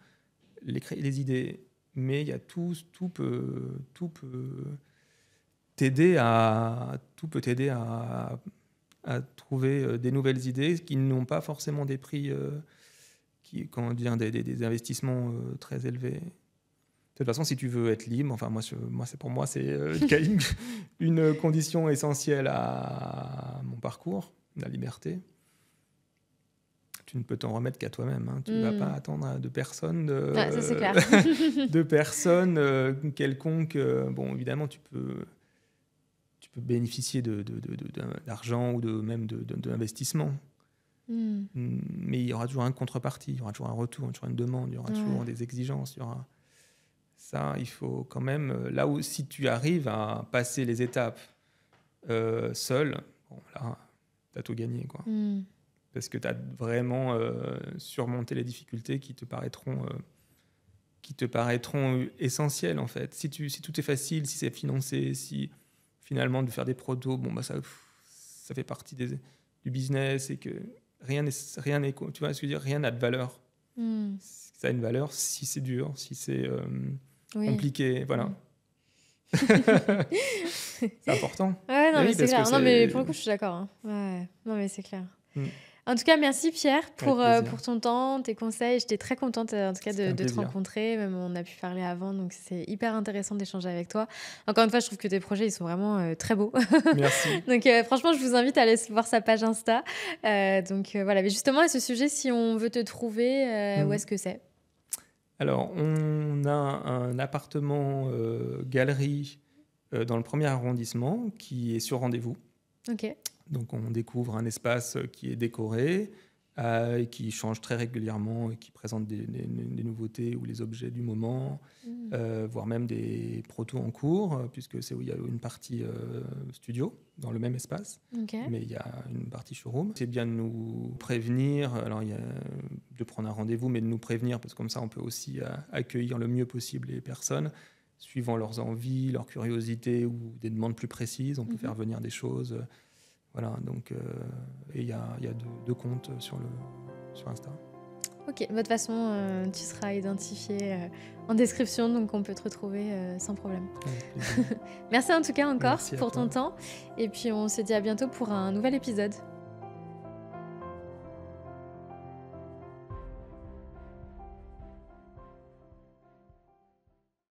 les idées, mais il y a tout peut t'aider à trouver des nouvelles idées qui n'ont pas forcément des prix, des investissements très élevés. De toute façon, si tu veux être libre, enfin pour moi c'est une condition essentielle à mon parcours, la liberté. Tu ne peux t'en remettre qu'à toi-même. Hein. Tu ne vas pas attendre de personne, ça, c'est clair. de personne quelconque. Bon, évidemment, tu peux bénéficier d'argent ou même d'investissement. Mais il y aura toujours une contrepartie, il y aura toujours un retour, il y aura toujours une demande, il y aura toujours des exigences. Ça, il faut quand même... Là où, si tu arrives à passer les étapes seul, bon, là, tu as tout gagné, quoi. Parce que tu as vraiment surmonté les difficultés qui te paraîtront essentielles, en fait. Si tout est facile, si c'est financé, si finalement de faire des protos, bon, bah ça fait partie du business, et que rien n'est, tu vois ce que je veux dire, rien n'a de valeur. Ça a une valeur si c'est dur, si c'est compliqué, voilà. C'est important. Ouais, non, mais c'est clair. que Non, mais pour le coup, je suis d'accord. Hein. Ouais. Non, mais c'est clair. En tout cas, merci Pierre pour ton temps, tes conseils. J'étais très contente en tout cas de te rencontrer. Même on a pu parler avant, donc c'est hyper intéressant d'échanger avec toi. Encore une fois, je trouve que tes projets ils sont vraiment très beaux. Merci. Donc franchement, je vous invite à aller voir sa page Insta. Voilà. Mais justement, à ce sujet, si on veut te trouver, où est-ce que c'est ? Alors, on a un appartement galerie dans le 1er arrondissement qui est sur rendez-vous. Ok. Donc, on découvre un espace qui est décoré, et qui change très régulièrement, et qui présente des nouveautés ou les objets du moment, voire même des protos en cours, puisque c'est où il y a une partie studio dans le même espace, mais il y a une partie showroom. C'est bien de nous prévenir, alors de prendre un rendez-vous, mais de nous prévenir, parce que comme ça, on peut aussi accueillir le mieux possible les personnes, suivant leurs envies, leurs curiosités ou des demandes plus précises. On peut faire venir des choses... Voilà, donc et il y a deux comptes sur Insta. Ok, de toute façon, tu seras identifié en description, donc on peut te retrouver sans problème. Merci en tout cas encore pour ton temps, et puis on se dit à bientôt pour un nouvel épisode.